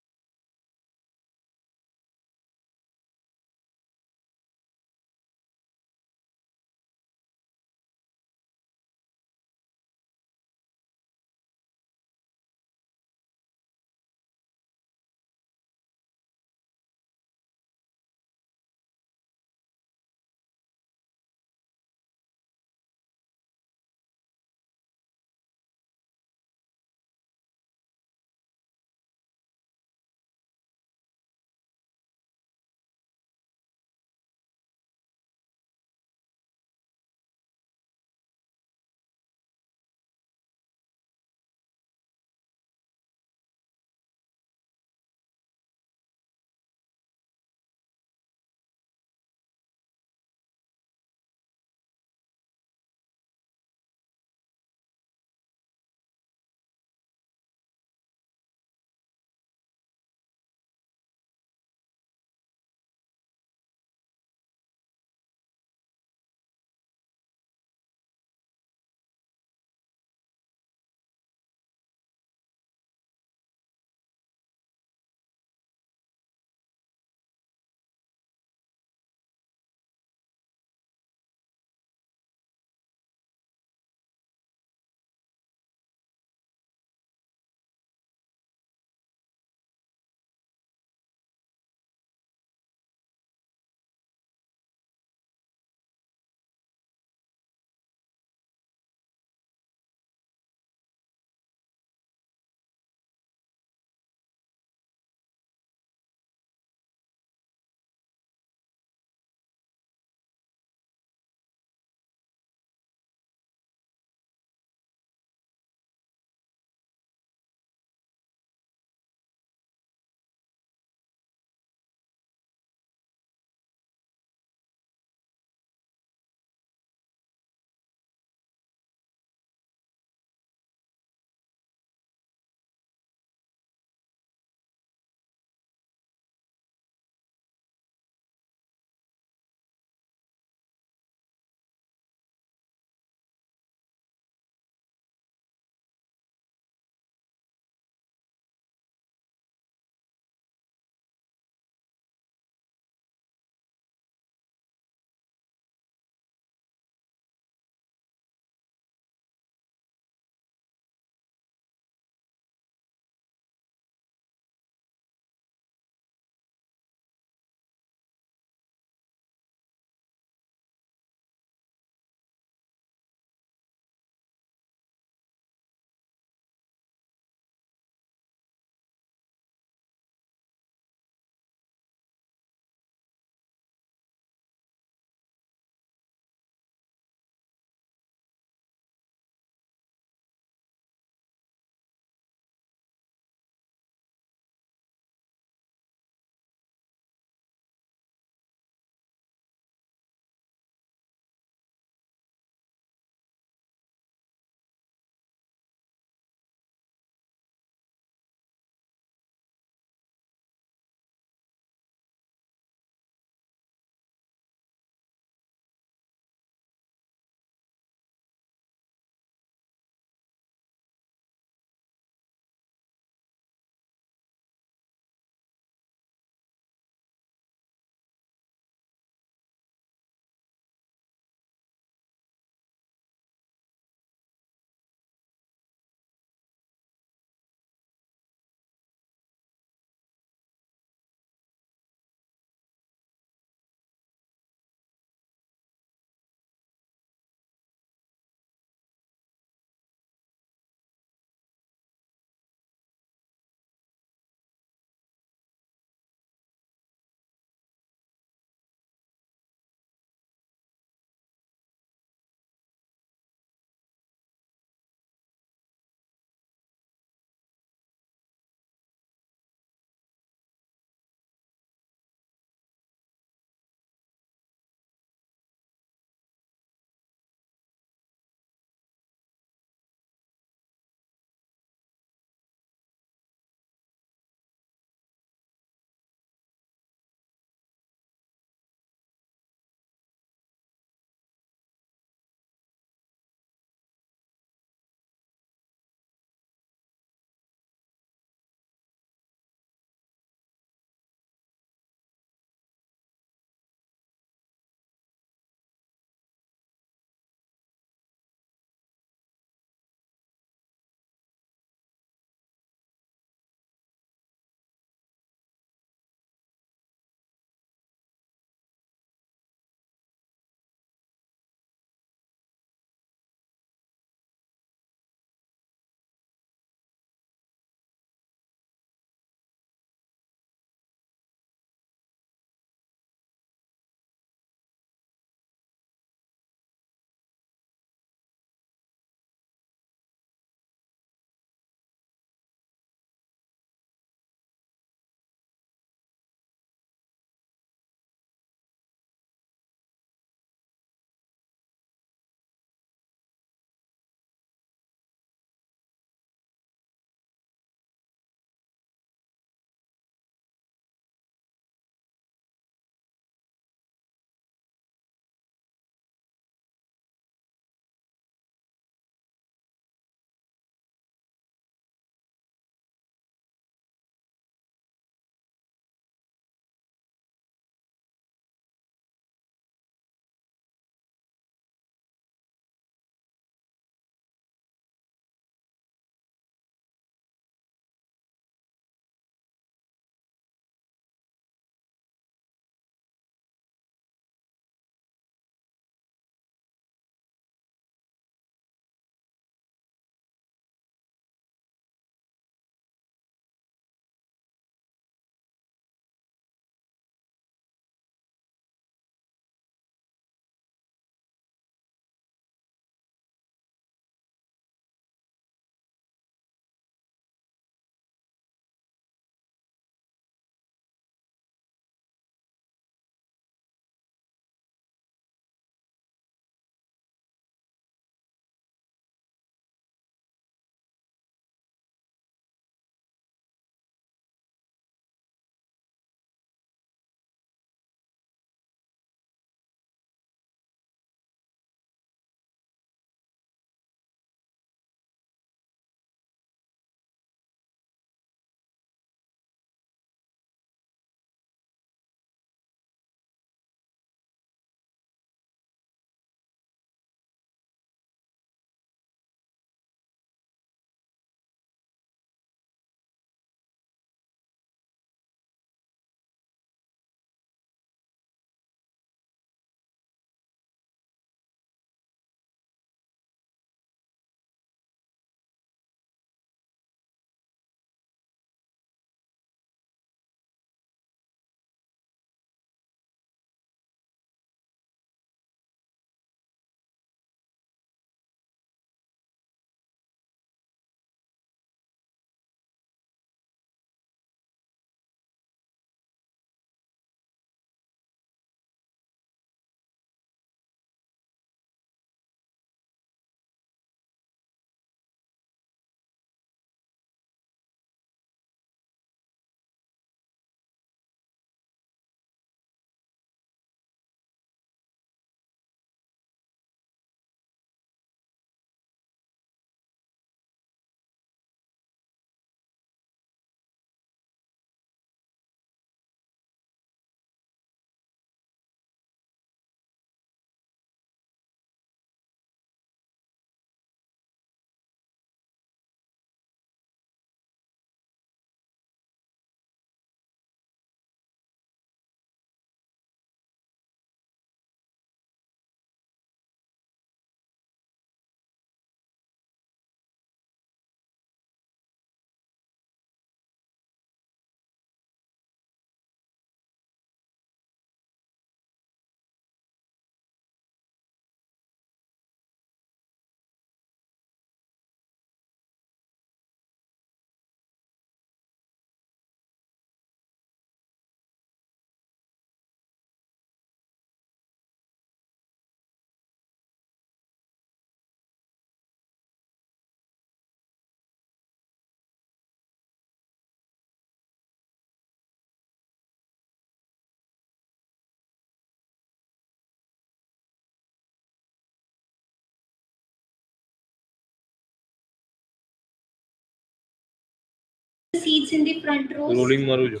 seats in the front rows. Rolling મારું છું.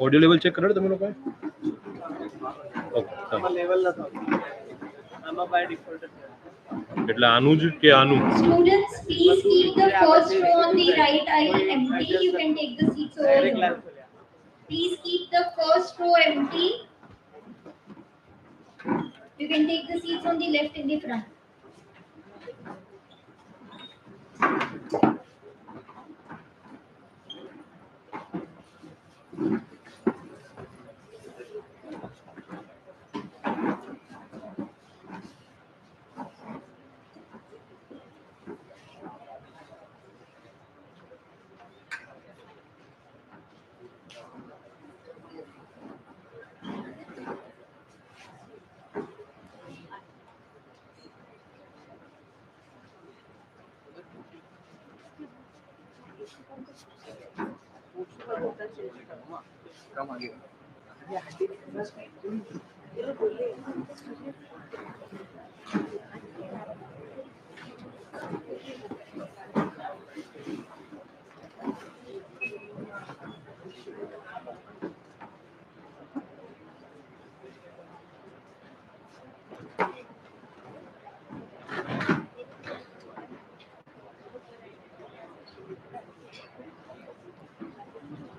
Audio level check કરો તમે લોકોએ. ઓકે આમાં લેવલ નથી આમાં બાય ડિફોલ્ટ એટલે આનું જ કે આનું. Students, please keep the first row on the right aisle empty. You can take the seats over here. Please keep the first row empty. You can take the seats on the left in the front.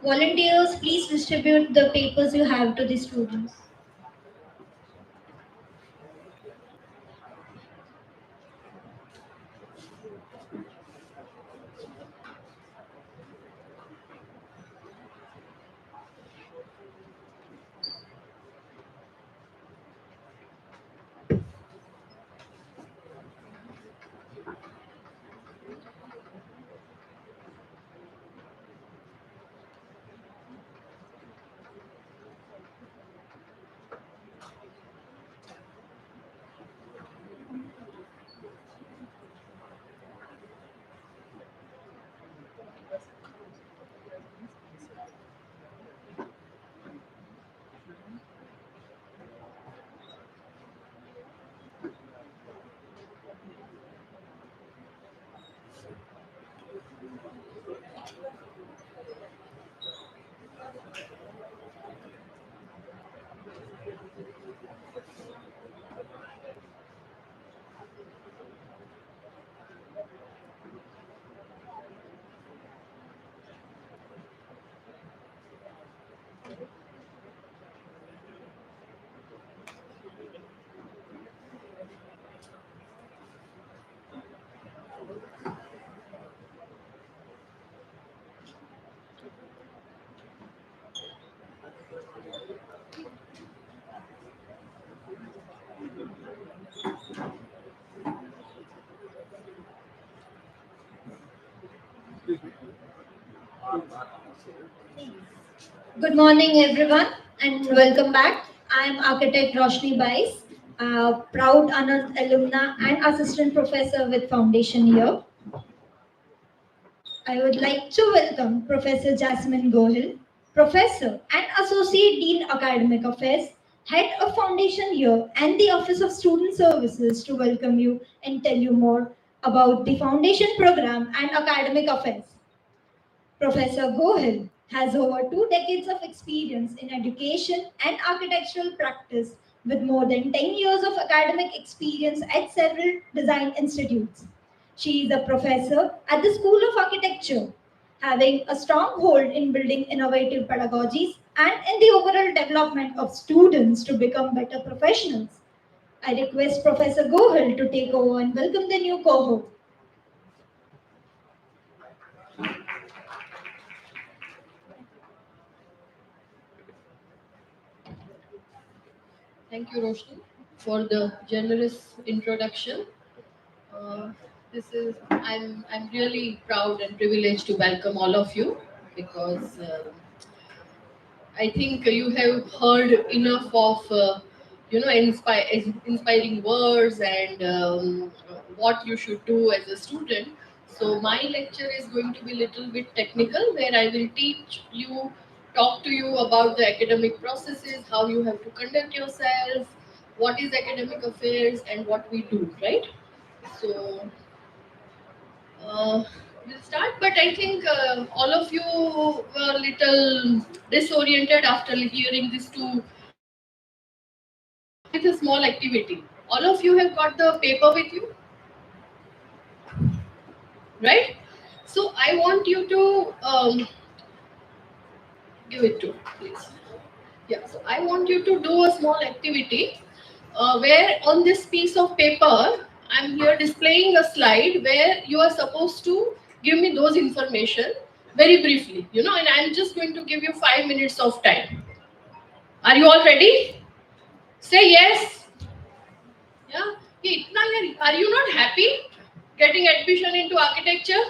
Volunteers, please distribute the papers you have to the students. Good morning, everyone, and welcome back. I am architect Roshni Bais, proud Anand alumna and assistant professor with foundation here. I would like to welcome Professor Jasmine Gohil, professor and associate dean academic affairs, head of foundation here and the office of student services to welcome you and tell you more about the foundation program and academic affairs. Professor Gohil has over 2 decades of experience in education and architectural practice with more than 10 years of academic experience at several design institutes. She is a professor at the School of Architecture, having a strong hold in building innovative pedagogies and in the overall development of students to become better professionals. I request Professor Gohil to take over and welcome the new cohort. Thank you, Roshni, for the generous introduction. I'm really proud and privileged to welcome all of you because I think you have heard enough of inspiring words and what you should do as a student. So my lecture is going to be a little bit technical, where I will talk to you about the academic processes, how you have to conduct yourself, what is academic affairs, and what we do. Right. So we'll start, but I think all of you were a little disoriented after hearing these two. It's a small activity. All of you have got the paper with you, right? So I want you to give it to, please. Yeah, so I want you to do a small activity where on this piece of paper, I'm here displaying a slide where you are supposed to give me those information very briefly, and I'm just going to give you 5 minutes of time. Are you all ready? Say yes. Yeah. Hey, are you not happy getting admission into architecture?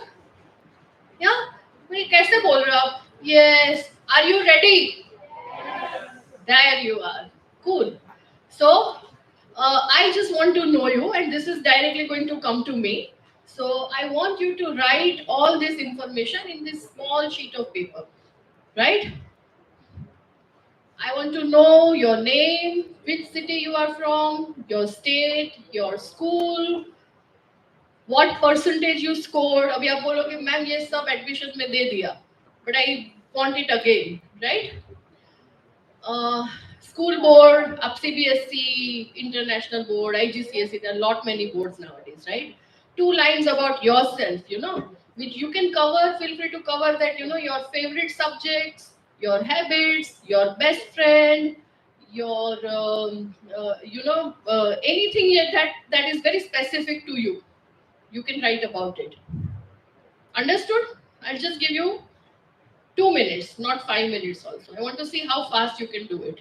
Yeah. मैं कैसे बोल रहे हो आप? Yes. Are you ready? There you are. Cool. So, I just want to know you, and this is directly going to come to me. So, I want you to write all this information in this small sheet of paper, right? I want to know your name, which city you are from, your state, your school, what percentage you scored. अभी आप बोलोगे ma'am ये सब admission में दे दिया, but I want it again, right? School board, up CBSE, international board, IGCSE, there are lot many boards nowadays, right? 2 lines about yourself, which you can cover, feel free to cover that, your favorite subjects, your habits, your best friend, your, anything that is very specific to you. You can write about it. Understood? I'll just give you 2 minutes, not 5 minutes also. I want to see how fast you can do it.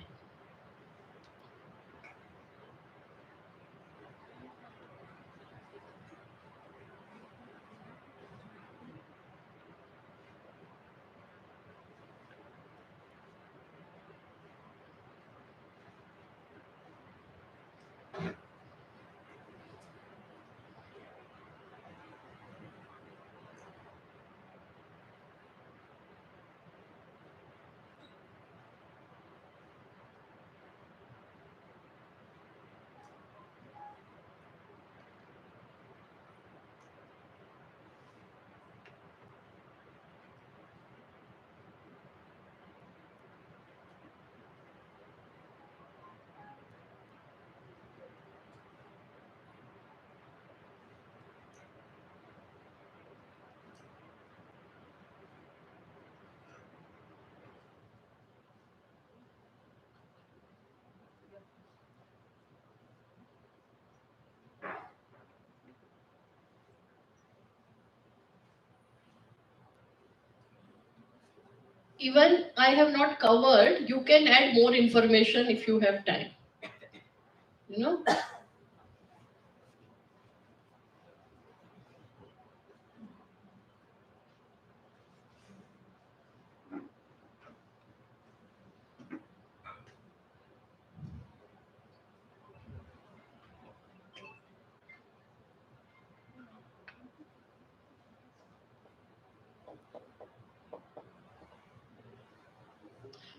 Even I have not covered, you can add more information if you have time.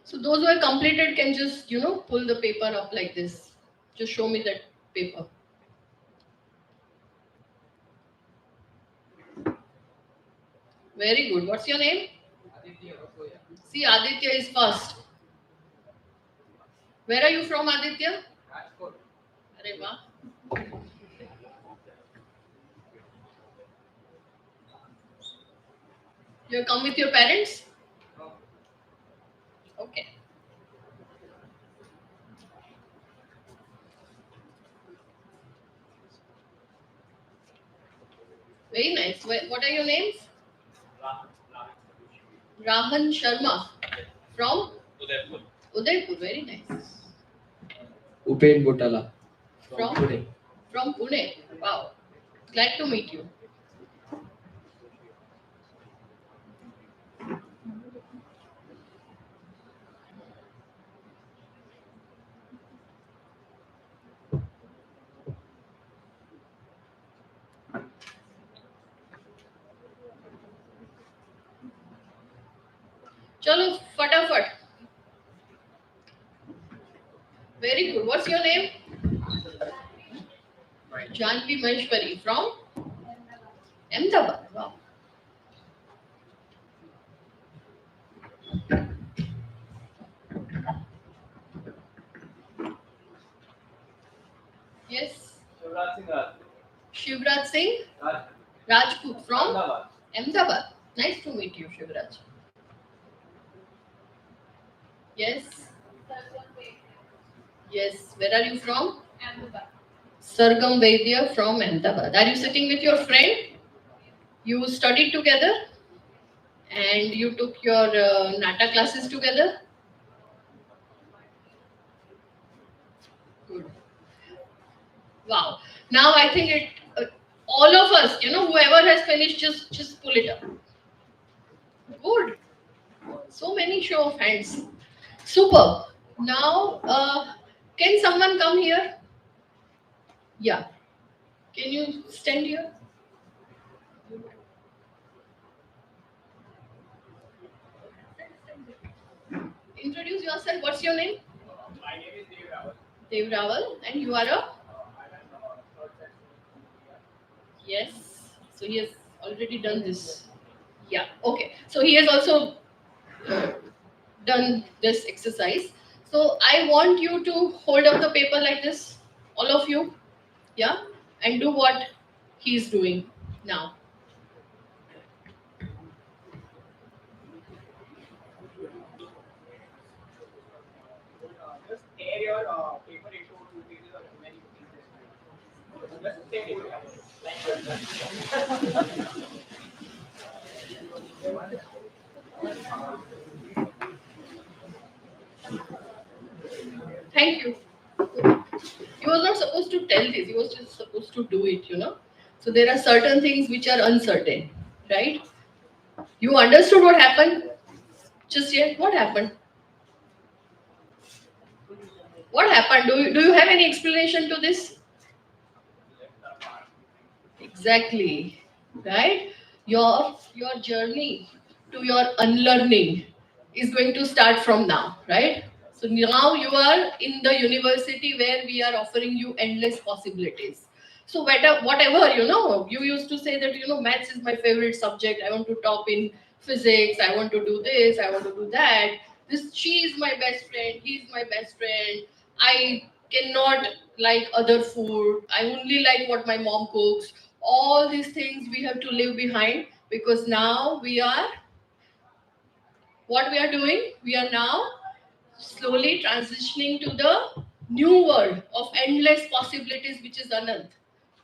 So those who are completed can just, pull the paper up like this. Just show me that paper. Very good. What's your name? See, Aditya is first. Where are you from, Aditya? Arey wah. You have come with your parents? Okay. Very nice. What are your names? Rahan Sharma. From? Udaipur. Udaipur, very nice. Upen Botala From? Pune. From Pune. Wow. Glad to meet you. Chalo, fatafat. Very good. What's your name? Janvi Maheshwari. From? Ahmedabad. Wow. Yes. Shivraj Singh Raj. Shivraj Singh Raj. Rajput from Ahmedabad. Ahmedabad. Nice to meet you, Shivraj. Yes. Yes. Where are you from? Ahmedabad. Sargam Vaidya from Ahmedabad. Are you sitting with your friend? You studied together and you took your Nata classes together? Good. Wow. Now I think all of us, whoever has finished, just pull it up. Good. So many show of hands. Super. Now, can someone come here? Yeah. Can you stand here? Introduce yourself. What's your name? My name is Dev Rawal. Dev Rawal. And you are a? Yes. So he has already done this. Yeah. Okay. So he has also done this exercise. So I want you to hold up the paper like this, all of you. Yeah. And do what he's doing now. Just tear your paper into 2 pages or as many pieces. Just tear it like that. Thank you. He was not supposed to tell this, he was just supposed to do it. So there are certain things which are uncertain, right? You understood what happened just yet? What happened? What happened? Do you have any explanation to this? Exactly. Right? Your journey to your unlearning is going to start from now, right? So now you are in the university where we are offering you endless possibilities. So whatever, you used to say that, maths is my favorite subject. I want to top in physics. I want to do this. I want to do that. She is my best friend. He is my best friend. I cannot like other food. I only like what my mom cooks. All these things we have to leave behind, because now what we are doing, we are now slowly transitioning to the new world of endless possibilities, which is Anant,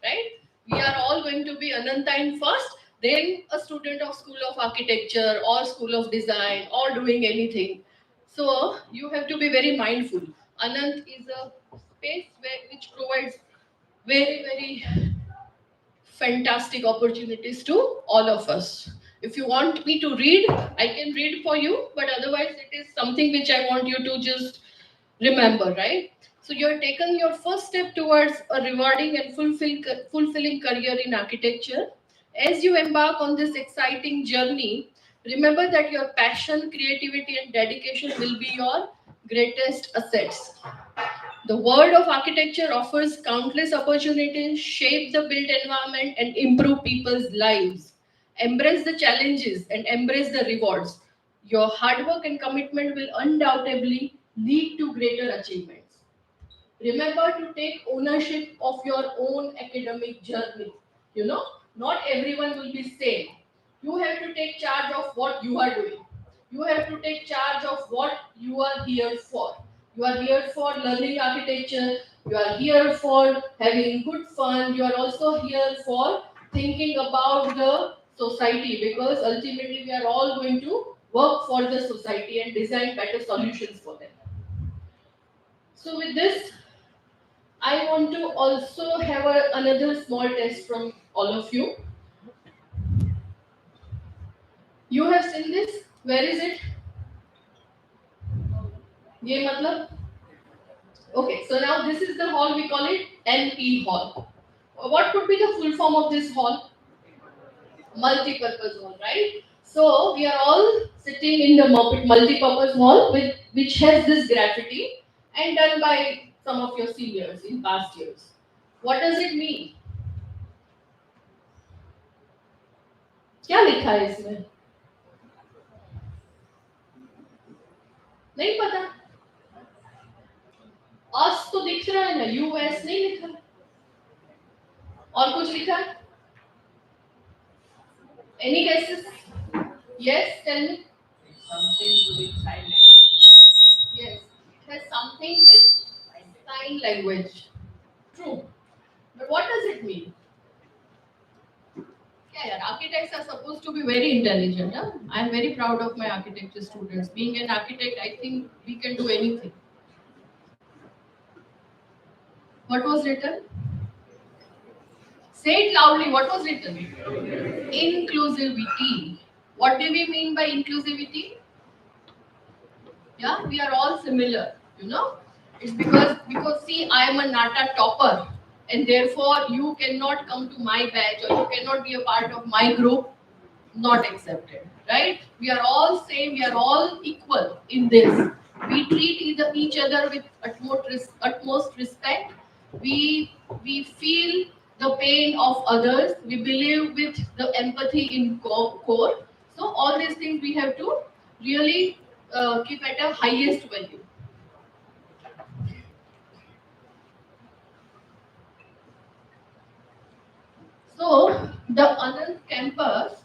right? We are all going to be Anantine first, then a student of School of Architecture or School of Design or doing anything. So you have to be very mindful. Anant is a space which provides very, very fantastic opportunities to all of us. If you want me to read, I can read for you, but otherwise, it is something which I want you to just remember, right? So, you're taken your first step towards a rewarding and fulfilling career in architecture. As you embark on this exciting journey, remember that your passion, creativity, and dedication will be your greatest assets. The world of architecture offers countless opportunities, shape the built environment, and improve people's lives. Embrace the challenges and embrace the rewards. Your hard work and commitment will undoubtedly lead to greater achievements. Remember to take ownership of your own academic journey. Not everyone will be same. You have to take charge of what you are doing. You have to take charge of what you are here for. You are here for learning architecture. You are here for having good fun. You are also here for thinking about the society, because ultimately we are all going to work for the society and design better solutions for them. So with this, I want to also have another small test from all of you. You have seen this? Where is it? ये मतलब? Okay, so now this is the hall, we call it NP hall. What could be the full form of this hall? Multi-purpose hall, right? So we are all sitting in the multi-purpose hall which has this graffiti and done by some of your seniors in past years. What does it mean? क्या लिखा है इसमें? नहीं पता? अस तो दिख रहा है ना, यूएस नहीं लिखा. और कुछ लिखा? Any guesses? Yes, tell me. Something to do with sign language. Yes, it has something with sign language. True. But what does it mean? Yeah, yeah, architects are supposed to be very intelligent. Huh? I am very proud of my architecture students. Being an architect, I think we can do anything. What was written? Say it loudly. What was written? Inclusivity. What do we mean by inclusivity? Yeah, we are all similar. You know, it's because see, I am a NATA topper, and therefore you cannot come to my batch or you cannot be a part of my group. Not accepted, right? We are all same. We are all equal in this. We treat each other with utmost respect. We feel the pain of others. We believe with the empathy in core. So all these things we have to really keep at a highest value. So the Anand campus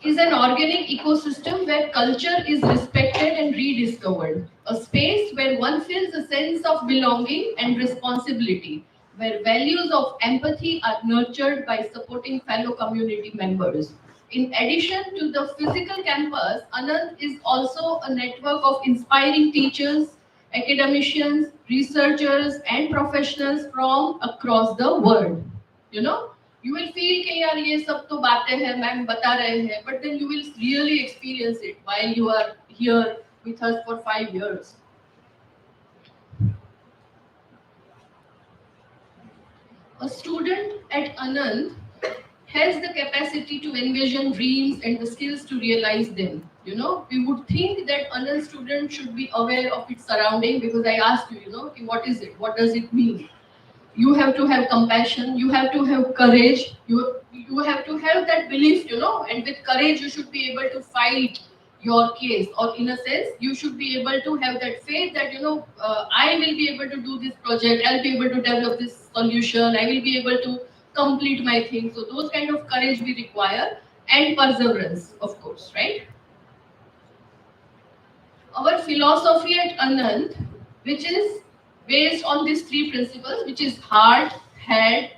is an organic ecosystem where culture is respected and rediscovered. A space where one feels a sense of belonging and responsibility, where values of empathy are nurtured by supporting fellow community members. In addition to the physical campus, Anand is also a network of inspiring teachers, academicians, researchers, and professionals from across the world. You know, you will feel कि यार ये सब तो बातें हैं ma'am बता रहे हैं, but then you will really experience it while you are here with us for 5 years. A student at Anand has the capacity to envision dreams and the skills to realize them. You know, we would think that Anand student should be aware of its surrounding, because I asked you, you know, what is it? What does it mean? You have to have compassion, you have to have courage, you have to have that belief, you know, and with courage you should be able to fight your case, or in a sense you should be able to have that faith that, you know, I will be able to do this project, I'll be able to develop this solution, I will be able to complete my thing. So those kind of courage we require, and perseverance, of course, right? Our philosophy at Anand, which is based on these three principles, which is heart, head,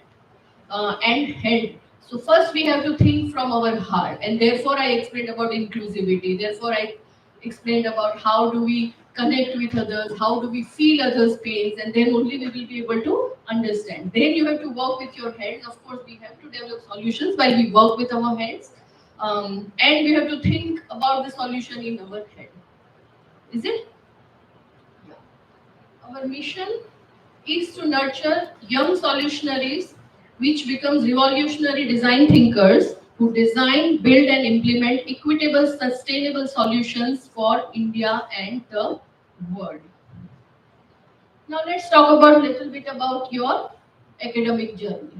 and head. So first we have to think from our heart, and therefore I explained about inclusivity. Therefore I explained about how do we connect with others, how do we feel others' pains, and then only we will be able to understand. Then you have to work with your heads. Of course, we have to develop solutions while we work with our heads, and we have to think about the solution in our head. Is it? Yeah. Our mission is to nurture young solutionaries, which becomes revolutionary design thinkers who design, build, and implement equitable, sustainable solutions for India and the world. Now let's talk about a little bit about your academic journey.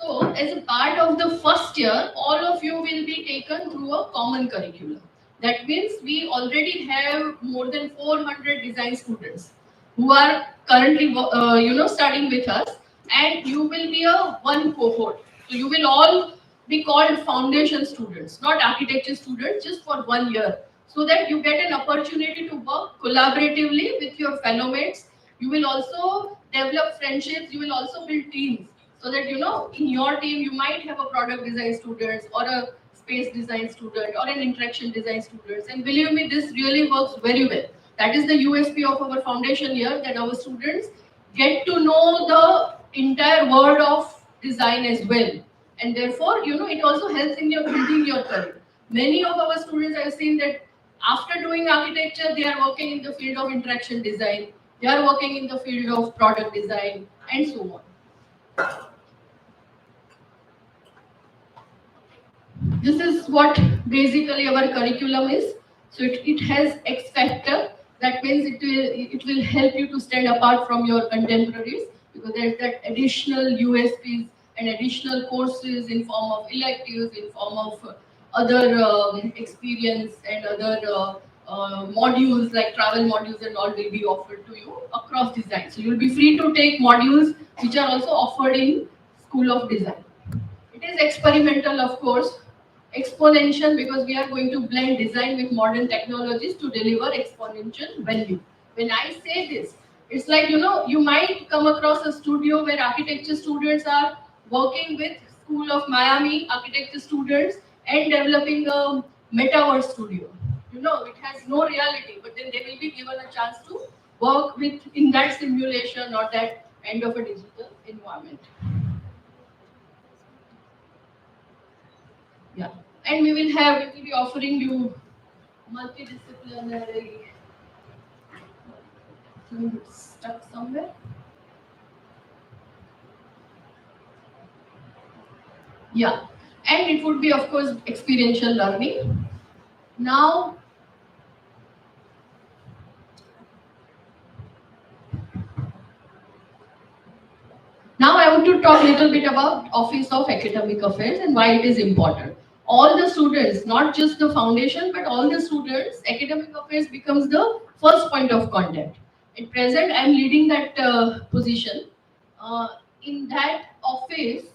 So, as a part of the first year, all of you will be taken through a common curriculum. That means we already have more than 400 design students who are currently, studying with us, and you will be a one cohort. So you will all be called foundation students, not architecture students, just for 1 year, so that you get an opportunity to work collaboratively with your fellow mates. You will also develop friendships. You will also build teams, so that, you know, in your team you might have a product design student or a space design student or an interaction design students, and believe me, this really works very well. That is the USP of our foundation year, that our students get to know the entire world of design as well, and therefore, you know, it also helps in your building your career. Many of our students, I have seen that after doing architecture they are working in the field of interaction design, they are working in the field of product design, and so on. This is what basically our curriculum is. So it has X factor. That means it will help you to stand apart from your contemporaries, because there's that additional USPs and additional courses in form of electives, in form of other experience and other modules like travel modules and all will be offered to you across design. So you'll be free to take modules which are also offered in School of Design. It is experimental, of course, exponential because we are going to blend design with modern technologies to deliver exponential value. When I say this, it's like, you might come across a studio where architecture students are working with School of Miami architecture students and developing a metaverse studio. It has no reality, but then they will be given a chance to work with in that simulation or that end of a digital environment. Yeah, and we will be offering you multidisciplinary. It's stuck somewhere. Yeah, and it would be, of course, experiential learning. Now, I want to talk a little bit about Office of Academic Affairs and why it is important. All the students, not just the foundation, but all the students, academic affairs becomes the first point of contact. At present, I am leading that position. In that office,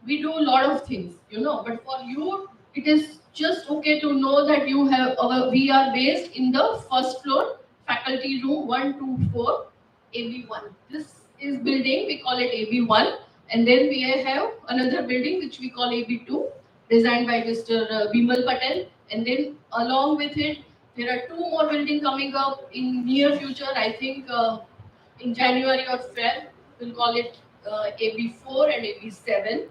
we do a lot of things, but for you, it is just okay to know that we are based in the first floor, faculty room 124, AB1. This is building, we call it AB1, and then we have another building which we call AB2, designed by Mr. Bimal Patel, and then along with it, there are two more buildings coming up in near future, I think in January or Feb, we'll call it AB4 and AB7,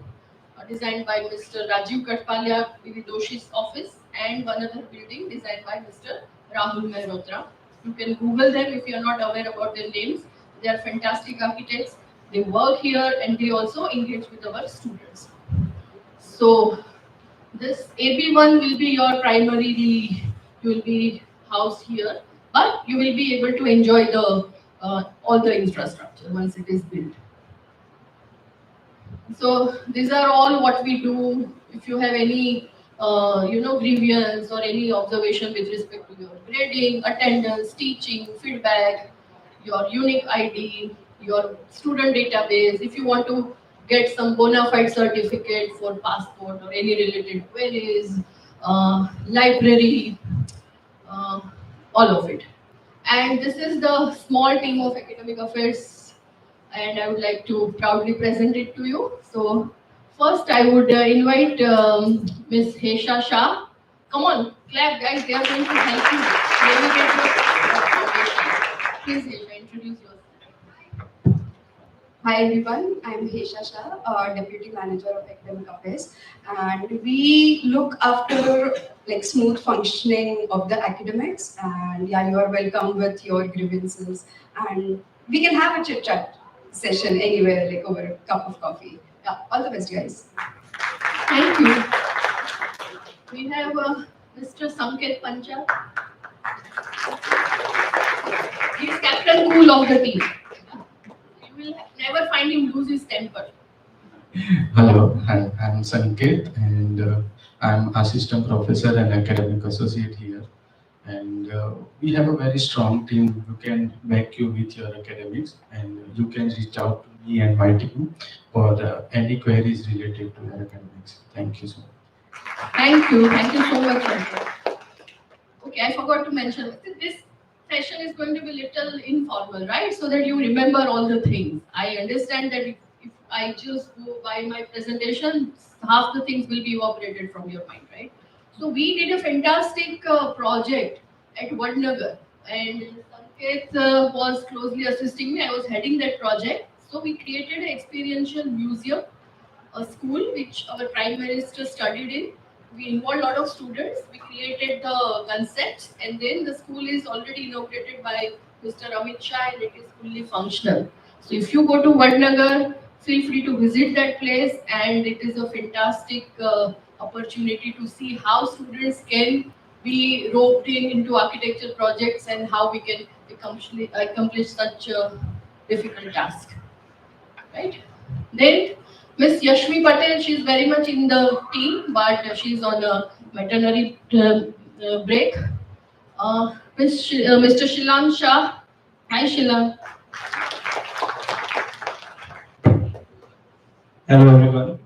designed by Mr. Rajiv Katpalia Vividoshi's office, and one other building designed by Mr. Rahul Mehrotra. You can Google them if you are not aware about their names. They are fantastic architects. They work here and they also engage with our students. So this AB1 will be your primarily, you will be housed here, but you will be able to enjoy the all the infrastructure once it is built. So these are all what we do. If you have any, grievance or any observation with respect to your grading, attendance, teaching, feedback, your unique ID, your student database, if you want to get some bona fide certificate for passport or any related queries, library, uh, all of it. And this is the small team of academic affairs, and I would like to proudly present it to you. So, first I would invite Ms. Hesha Shah. Come on, clap, guys. They are going to help you navigate your foundation. Please, Hesha, introduce yourself. Hi everyone, I'm Hesha Shah, Deputy Manager of Academic Affairs, and we look after smooth functioning of the academics. And yeah, you are welcome with your grievances, and we can have a chit chat session anywhere, like over a cup of coffee. Yeah, all the best, guys. Thank you. We have Mr. Sanket Pancha. He is Captain Cool of the team. You will never find him lose his temper. Hello, I'm Sanket, and I'm assistant professor and academic associate here. And we have a very strong team who can back you with your academics, and you can reach out to me and my team for any queries related to your academics. Thank you so much. Thank you so much. Sanket. Okay, I forgot to mention this session is going to be little informal, right? So that you remember all the things. I understand that if I just go by my presentation, half the things will be evaporated from your mind, right? So we did a fantastic project at Vadnagar, and Sanket was closely assisting me. I was heading that project. So we created an experiential museum, a school which our Prime Minister studied in. We involved a lot of students. We created the concepts, and then the school is already inaugurated by Mr. Amit Shah, and it is fully functional. So if you go to Vadnagar, feel free to visit that place, and it is a fantastic opportunity to see how students can be roped into architecture projects and how we can accomplish such a difficult task. Right? Then Miss Yashmi Patel, she's very much in the team, but she's on a veterinary break. Mr. Shilan Shah. Hi, Shilan. Hello everyone.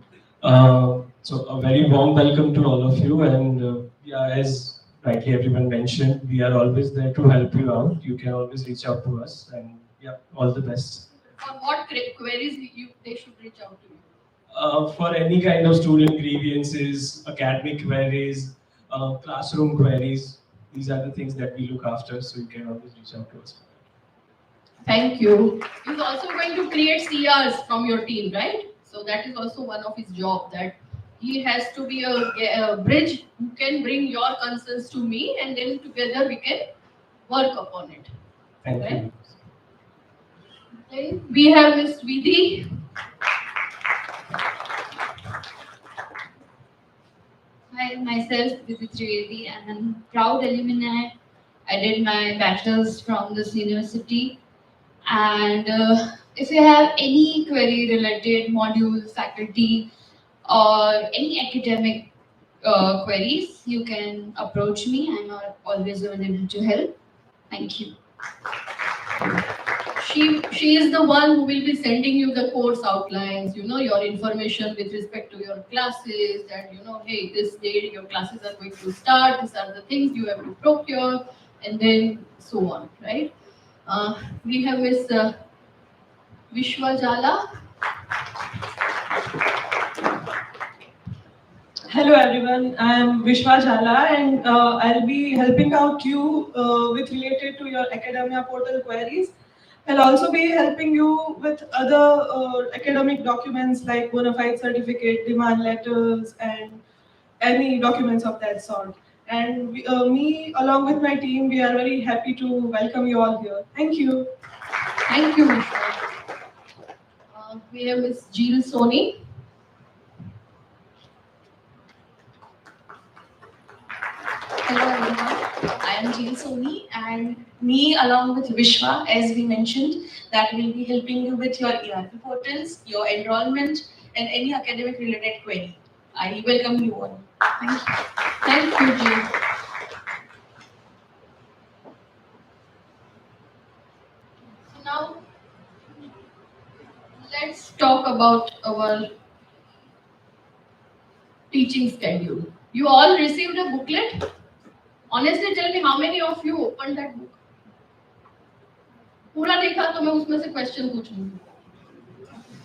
So a very warm welcome to all of you, and yeah, as rightly everyone mentioned, we are always there to help you out. You can always reach out to us, and yeah, all the best. For what queries they should reach out to you? For any kind of student grievances, academic queries, classroom queries, these are the things that we look after, so you can always reach out to us. Thank you. He's also going to create CRs from your team, right? So that is also one of his job, that he has to be a bridge who can bring your concerns to me, and then together we can work upon it. Thank Okay? you. Okay. We have Miss Vidhi. Hi, myself, Vidhi Trivedi, and I'm proud alumni. I did my bachelor's from this university. And if you have any query related module, faculty, or any academic queries, you can approach me. I'm always available to help. Thank you. She is the one who will be sending you the course outlines, your information with respect to your classes, that hey, this day your classes are going to start, these are the things you have to procure, and then so on, right? We have Miss Vishwa Jala. Hello everyone, I am Vishwa Jhala, and I'll be helping out you with related to your academia portal queries. I'll also be helping you with other academic documents like bona fide certificate, demand letters, and any documents of that sort. And me, along with my team, we are very happy to welcome you all here. Thank you. Thank you, Vishwa. We have Miss Jill Soni. Hello everyone, I am Jill Soni, and me along with Vishwa, as we mentioned, that will be helping you with your ERP portals, your enrollment, and any academic related query. I welcome you all. Thank you. Thank you, Jill. So now, let's talk about our teaching schedule. You all received a booklet? Honestly, tell me how many of you opened that book? पूरा देखा तो मैं उसमें से question पूछूंगी.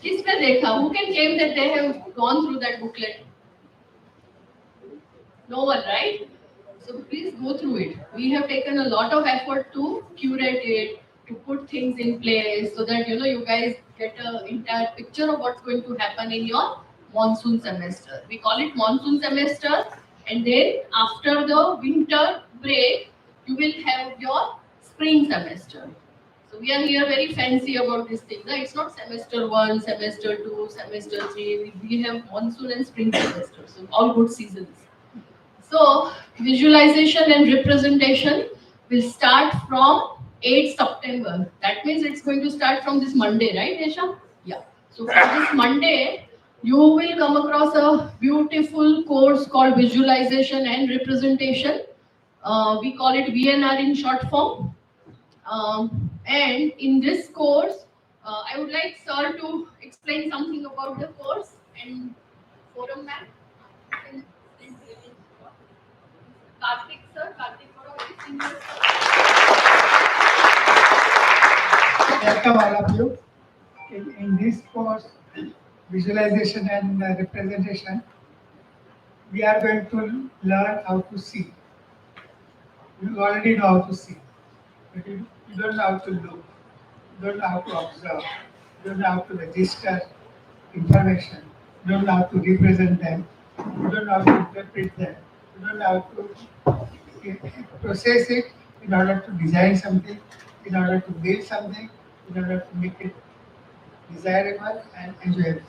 किसने देखा? Who can claim that they have gone through that booklet? No one, right? So please go through it. We have taken a lot of effort to curate it, to put things in place so that you guys get an entire picture of what's going to happen in your monsoon semester. We call it monsoon semester, and then after the winter break, you will have your spring semester. So we are here very fancy about this thing. No? It's not semester 1, semester 2, semester 3. We have monsoon and spring semester, so all good seasons. So visualization and representation will start from 8th September. That means it's going to start from this Monday, right, Esha? Yeah. So for this Monday, you will come across a beautiful course called Visualization and Representation. We call it VNR in short form. And in this course, I would like Sir to explain something about the course and forum map. Karthik sir, Welcome all of you. In this course, visualization and representation, we are going to learn how to see. You already know how to see, but you don't know how to look, you don't know how to observe, you don't know how to register information, you don't know how to represent them, you don't know how to interpret them, you don't know how to process it in order to design something, in order to build something, in order to make it desirable and enjoyable.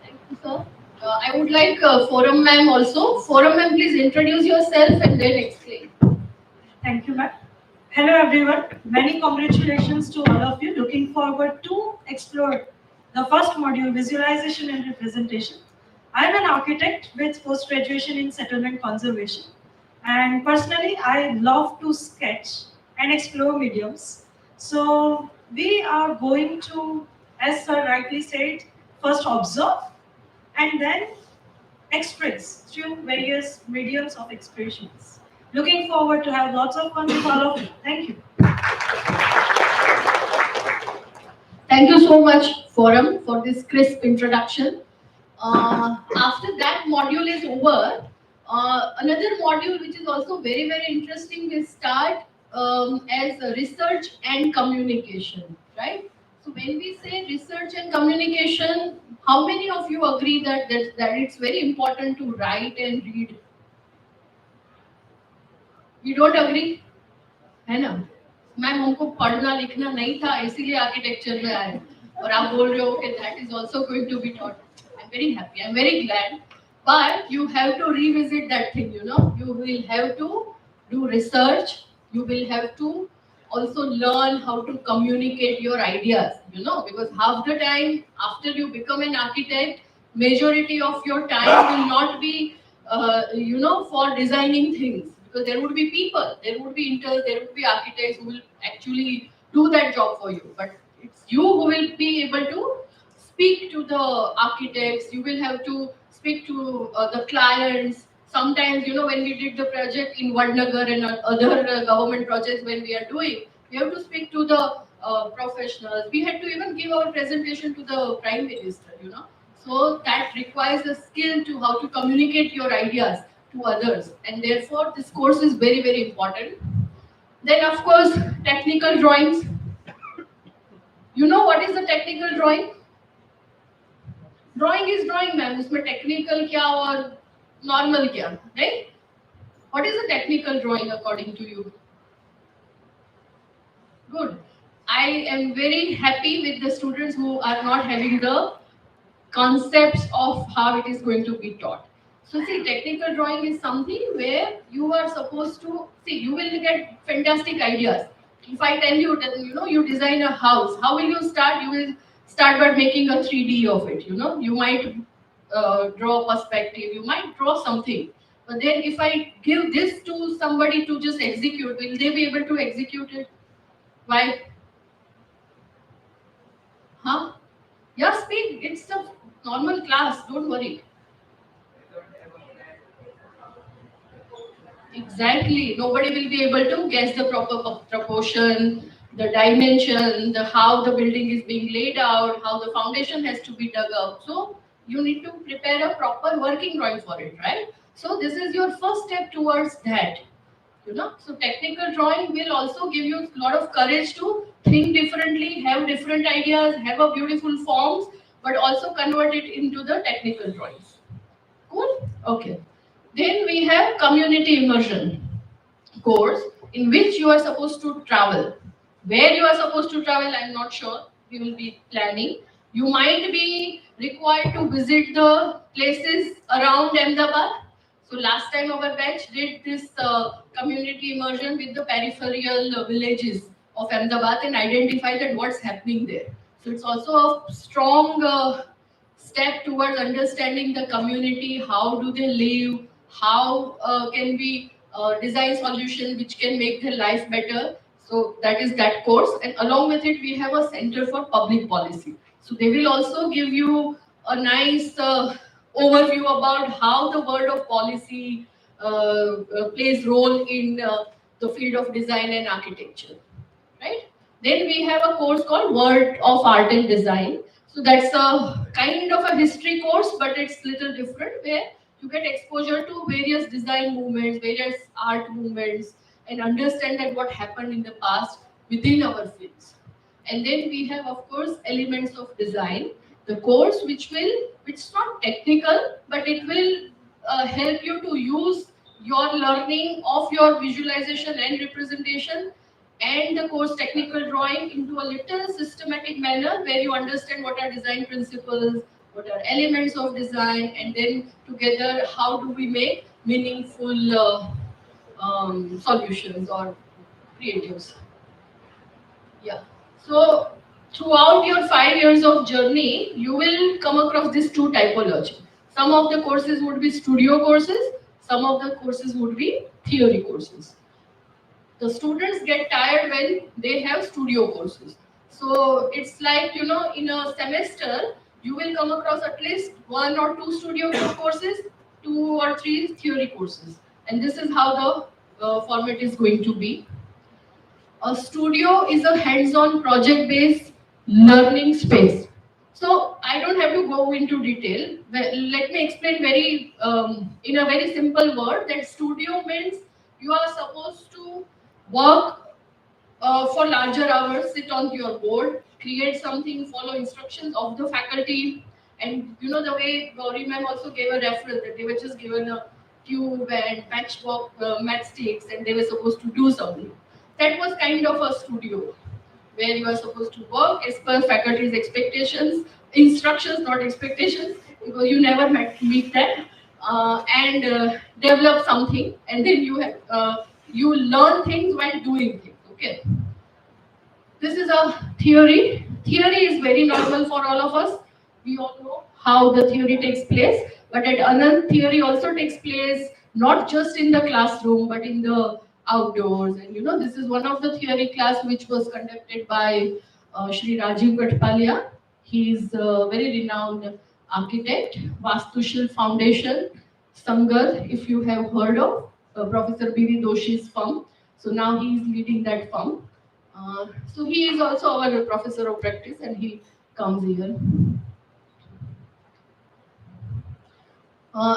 Thank you, sir. I would like forum ma'am also. Forum ma'am, please introduce yourself and then explain. Thank you, ma'am. Hello, everyone. Many congratulations to all of you. Looking forward to explore the first module, visualization and representation. I am an architect with post-graduation in settlement conservation. And personally, I love to sketch and explore mediums. So we are going to, as sir rightly said, first observe and then express through various mediums of expressions. Looking forward to have lots of fun with all of you. Thank you. Thank you so much, Forum, for this crisp introduction. After that module is over, another module which is also very, very interesting will start as research and communication, right? So when we say research and communication, how many of you agree that it's very important to write and read? You don't agree? है ना? Ma'am हमको पढ़ना लिखना नहीं था इसीलिए architecture में आए और आप बोल रहे हो कि that is also going to be taught. I'm very happy. I'm very glad. But you have to revisit that thing. You will have to do research. You will have to also learn how to communicate your ideas. Because half the time after you become an architect, majority of your time will not be for designing things. Because there would be people, there would be interns, there would be architects who will actually do that job for you. But it's you who will be able to speak to the architects, you will have to speak to the clients. Sometimes, when we did the project in Vadnagar and other government projects when we are doing, we have to speak to the professionals. We had to even give our presentation to the Prime Minister. So that requires a skill to how to communicate your ideas to others, and therefore this course is very, very important. Then of course technical drawings. You know what is the technical drawing? Drawing is drawing, ma'am. उसमें technical क्या और normal क्या, right? What is a technical drawing according to you? Good. I am very happy with the students who are not having the concepts of how it is going to be taught. So see, technical drawing is something where you are supposed to see, you will get fantastic ideas. If I tell you that, you design a house, how will you start? You will start by making a 3D of it, You might draw perspective, you might draw something. But then if I give this to somebody to just execute, will they be able to execute it? Why? Huh? Yeah, speak. It's a normal class, don't worry. Exactly. Nobody will be able to guess the proper proportion, the dimension, how the building is being laid out, how the foundation has to be dug out. So you need to prepare a proper working drawing for it, right? So this is your first step towards that. So technical drawing will also give you a lot of courage to think differently, have different ideas, have a beautiful forms, but also convert it into the technical drawings. Cool? Okay. Then we have community immersion course in which you are supposed to travel. Where you are supposed to travel, I'm not sure. We will be planning. You might be required to visit the places around Ahmedabad. So last time our batch did this community immersion with the peripheral villages of Ahmedabad and identify that what's happening there. So it's also a strong step towards understanding the community, how do they live, how can we design solutions which can make their life better. So that is that course, and along with it we have a center for public policy. So they will also give you a nice overview about how the world of policy plays role in the field of design and architecture, right? Then we have a course called World of Art and Design. So that's a kind of a history course, but it's little different, where you get exposure to various design movements, various art movements, and understand that what happened in the past within our fields. And then we have, of course, elements of design, the course which is not technical, but it will help you to use your learning of your visualization and representation and the course technical drawing into a little systematic manner, where you understand what are design principles, what are elements of design, and then together how do we make meaningful solutions or creatives. Yeah. So throughout your 5 years of journey, you will come across these two typology. Some of the courses would be studio courses, some of the courses would be theory courses. The students get tired when they have studio courses. So it's like, you know, in a semester, you will come across at least 1 or 2 studio courses, 2 or 3 theory courses. And this is how the format is going to be. A studio is a hands-on project-based learning space. So I don't have to go into detail. But let me explain in a very simple word that studio means you are supposed to work for larger hours, sit on your board, create something, follow instructions of the faculty. And you know the way Gauri ma'am also gave a reference that they were just given a tube and matchbox matchsticks and they were supposed to do something. That was kind of a studio where you are supposed to work as per faculty's expectations, instructions, not expectations, because you never meet that, and develop something, and then you learn things while doing things. Okay. This is a theory. Theory is very normal for all of us. We all know how the theory takes place, but at Anand, theory also takes place not just in the classroom, but in the outdoors. And you know, this is one of the theory class which was conducted by Shri Rajiv Katpalia. He is a very renowned architect, Vastushil Foundation, Sangar, if you have heard of, Professor B.V. Doshi's firm. So now he is leading that firm. So he is also our professor of practice and he comes here.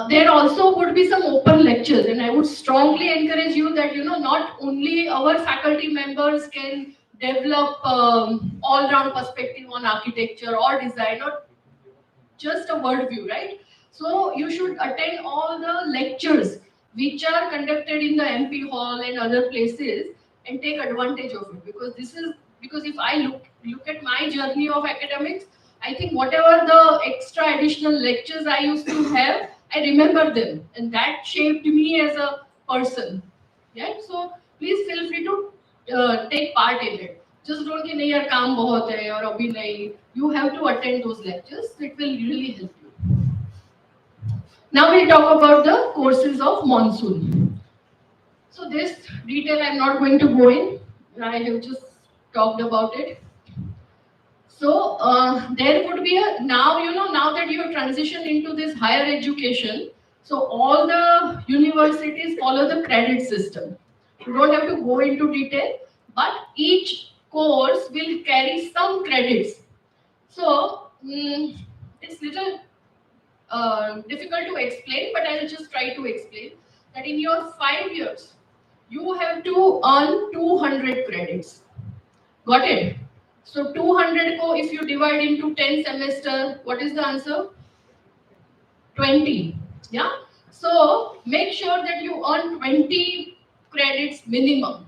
There also would be some open lectures, and I would strongly encourage you that, you know, not only our faculty members can develop all-round perspective on architecture or design or just a word view, right? So you should attend all the lectures which are conducted in the MP hall and other places and take advantage of it, because if I look at my journey of academics, I think whatever the extra additional lectures I used to have, I remember them, and that shaped me as a person. Right? So please feel free to take part in it. Just don't say, "Nahi yaar, kaam bahut hai," or "Abhi nahi." You have to attend those lectures. It will really help you. Now we'll talk about the courses of monsoon. So this detail I'm not going to go in. I have just talked about it. So there would be now that you have transitioned into this higher education, so all the universities follow the credit system. You don't have to go into detail, but each course will carry some credits. So it's little difficult to explain, but I will just try to explain that in your 5 years, you have to earn 200 credits. Got it? So 200 ko if you divide into 10 semester, what is the answer? 20. Yeah. So make sure that you earn 20 credits minimum.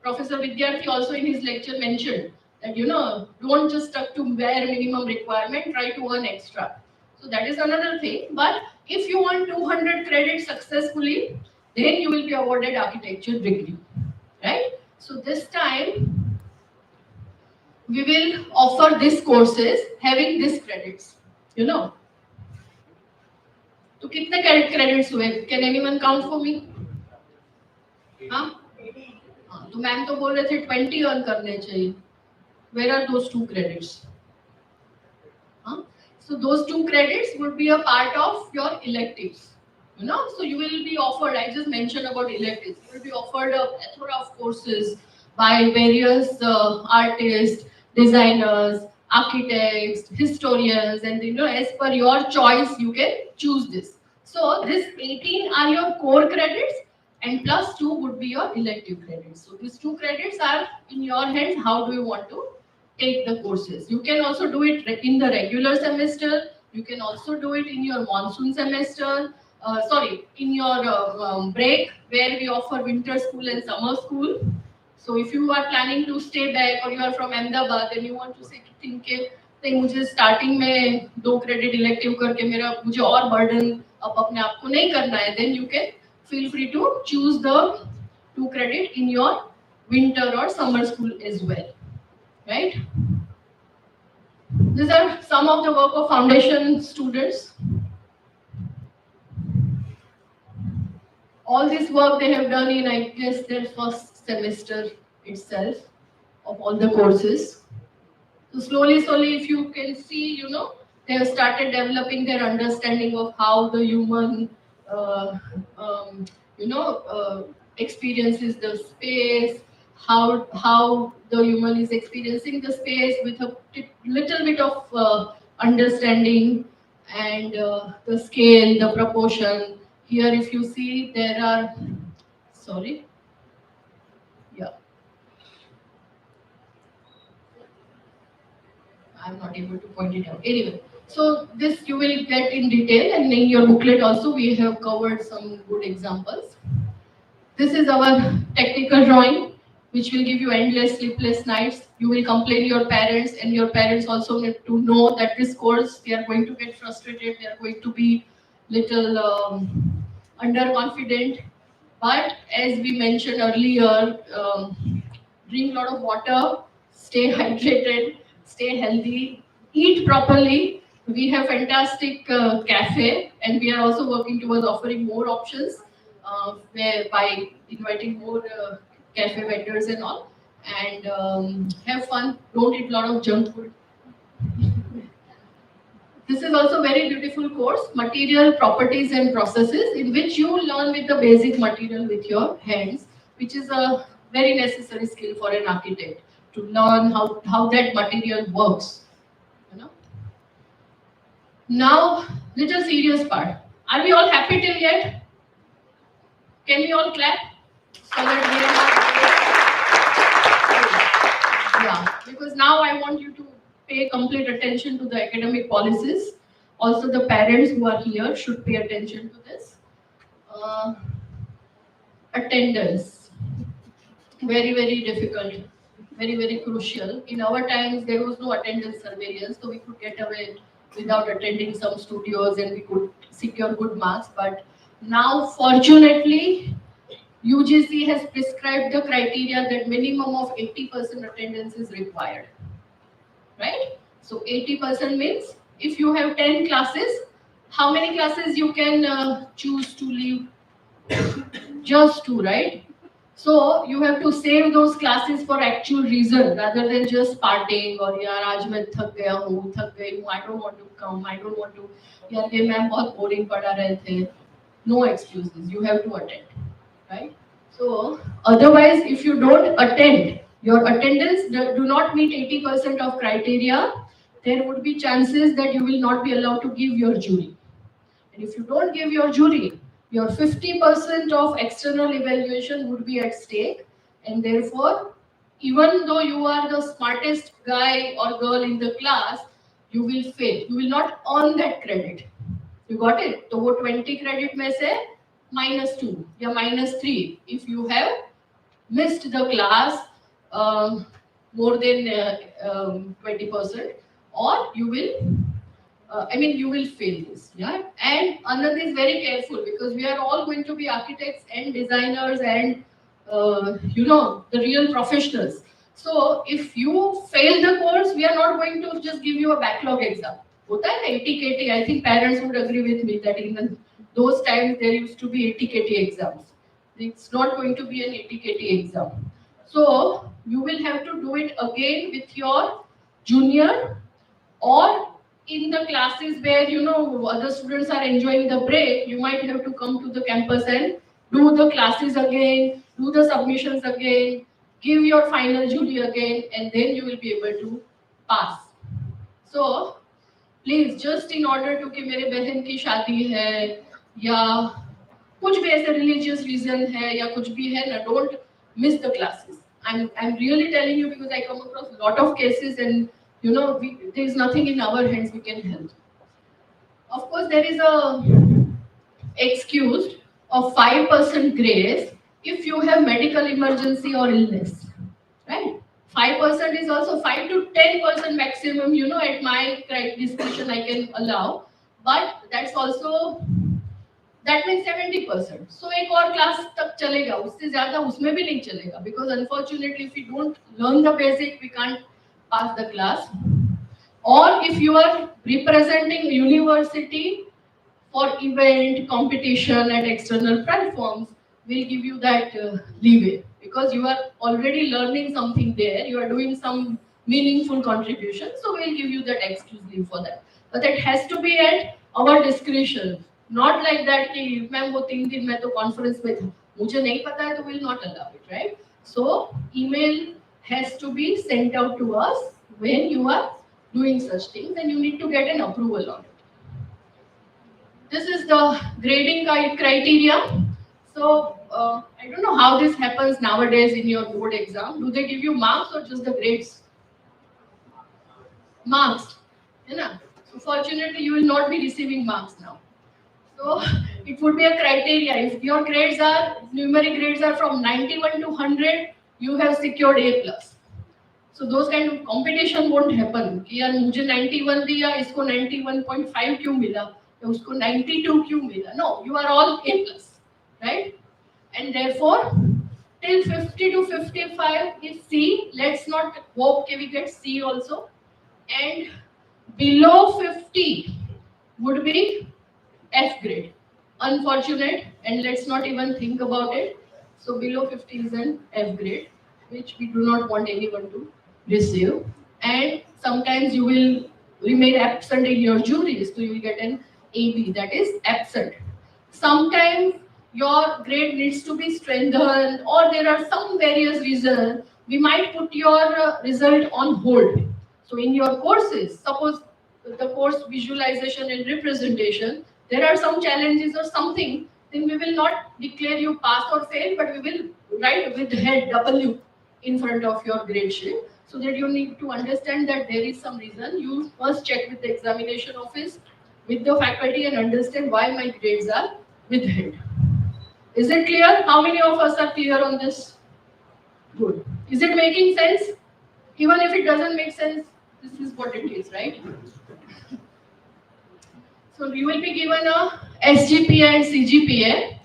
Professor Vidyarthi also in his lecture mentioned that, you know, don't just stuck to bare minimum requirement, try to earn extra. So that is another thing. But if you want 200 credits successfully, then you will be awarded architecture degree. Right? So this time, we will offer these courses having these credits, you know. So kitne credits हुए? Can anyone count for me? हाँ? तो ma'am तो बोल रहे थे 20 earn करने चाहिए. Where are those 2 credits? Huh? So those 2 credits would be a part of your electives. You know, so you will be offered, I just mentioned about electives, you will be offered a plethora of courses by various artists, designers, architects, historians, and you know, as per your choice, you can choose this. So this 18 are your core credits and plus 2 would be your elective credits. So these 2 credits are in your hands. How do you want to take the courses? You can also do it in the regular semester. You can also do it in your monsoon semester. In your break where we offer winter school and summer school. So if you are planning to stay back or you are from Ahmedabad and you want to say think कि मुझे starting में 2 credit elective करके मुझे और burden अब अपने आप को नहीं करना है, then you can feel free to choose the 2 credit in your winter or summer school as well, right? These are some of the work of foundation students. All this work they have done in, I guess, their first semester itself of all the courses. So slowly, if you can see, they have started developing their understanding of how the human, uh, um, experiences the space, how the human is experiencing the space with a little bit of understanding and the scale, the proportion. Here, if you see, there are, sorry, yeah. I'm not able to point it out. Anyway, so this you will get in detail, and in your booklet also we have covered some good examples. This is our technical drawing, which will give you endless sleepless nights. You will complain your parents, and your parents also need to know that this course, they are going to get frustrated, they are going to be little underconfident. But as we mentioned earlier, drink a lot of water, stay hydrated, stay healthy, eat properly. We have fantastic cafe, and we are also working towards offering more options by inviting more cafe vendors and all. And have fun. Don't eat a lot of junk food. This is also very beautiful course, Material Properties and Processes, in which you learn with the basic material with your hands, which is a very necessary skill for an architect, to learn how that material works. Now, little serious part. Are we all happy till yet? Can we all clap? So that we are yeah, because now I want you to pay complete attention to the academic policies. Also, the parents who are here should pay attention to this. Attendance. Very, very difficult. Very, very crucial. In our times, there was no attendance surveillance, so we could get away without attending some studios and we could secure good marks. But now, fortunately, UGC has prescribed the criteria that minimum of 80% attendance is required. Right? So 80% means if you have 10 classes, how many classes you can choose to leave? Just 2, right? So you have to save those classes for actual reason rather than just partying or yaar aaj main thak gayi hu, I don't want to come, I don't want to, yaar ye ma'am bahut boring pada rahe the. No excuses, you have to attend, right? So otherwise, if you don't attend, your attendance do not meet 80% of criteria, there would be chances that you will not be allowed to give your jury. And if you don't give your jury, your 50% of external evaluation would be at stake, and therefore, even though you are the smartest guy or girl in the class, you will fail. You will not earn that credit. You got it? So, 20 credit mein se -2 or -3 if you have missed the class more than 20%, or you will you will fail this, yeah. And another is very careful because we are all going to be architects and designers and the real professionals. So if you fail the course, we are not going to just give you a backlog exam. Hota hai na 80 KT. I think parents would agree with me that in those times there used to be 80 KT exams. It's not going to be an 80 KT exam. So you will have to do it again with your junior, or in the classes where other students are enjoying the break, you might have to come to the campus and do the classes again, do the submissions again, give your final jury again, and then you will be able to pass. So please, just in order to कि मेरे बहन की शादी है या कुछ भी ऐसे religious reason है या कुछ भी है ना, don't miss the classes. I'm really telling you because I come across a lot of cases and there is nothing in our hands we can help. Of course, there is a excuse of 5% grace if you have medical emergency or illness, right? 5% is also 5 to 10% maximum, at my discretion I can allow, but that's also, that means 70%. So एक और class तक चलेगा, उससे ज़्यादा उसमें भी नहीं चलेगा, because unfortunately if we don't learn the basic, we can't pass the class. Or if you are representing a university for event, competition and external platforms, we'll give you that leeway because you are already learning something there. You are doing some meaningful contribution, so we'll give you that excuse leave for that. But that has to be at our discretion, not like that कि ma'am वो 3 दिन मैं तो conference में था, मुझे नहीं पता है तो we'll not allow it, right? So email has to be sent out to us when you are doing such things, and you need to get an approval on it. This is the grading criteria. So I don't know how this happens nowadays in your board exam. Do they give you marks or just the grades? Marks. You know? So fortunately, you will not be receiving marks now. So it would be a criteria. If your grades are, numeric grades are from 91 to 100, you have secured A+. So those kind of competition won't happen. कि यार मुझे 91 दिया, इसको 91.5 क्यों मिला, या उसको 92 क्यों मिला? No, you are all A+, right? And therefore, till 50 to 55 is C. Let's not hope we get C also. And below 50 would be F grade. Unfortunate, and let's not even think about it. So below 50 is an F grade, which we do not want anyone to receive. And sometimes you will remain absent in your juries, so you will get an AB, that is absent. Sometimes your grade needs to be strengthened, or there are some various reasons, we might put your result on hold. So in your courses, suppose the course visualization and representation, there are some challenges or something, then we will not declare you pass or fail, but we will write with head W in front of your grade sheet, so that you need to understand that there is some reason. You first check with the examination office, with the faculty, and understand why my grades are with head. Is it clear? How many of us are clear on this? Good. Is it making sense? Even if it doesn't make sense, this is what it is, right? So you will be given a SGPA and CGPA.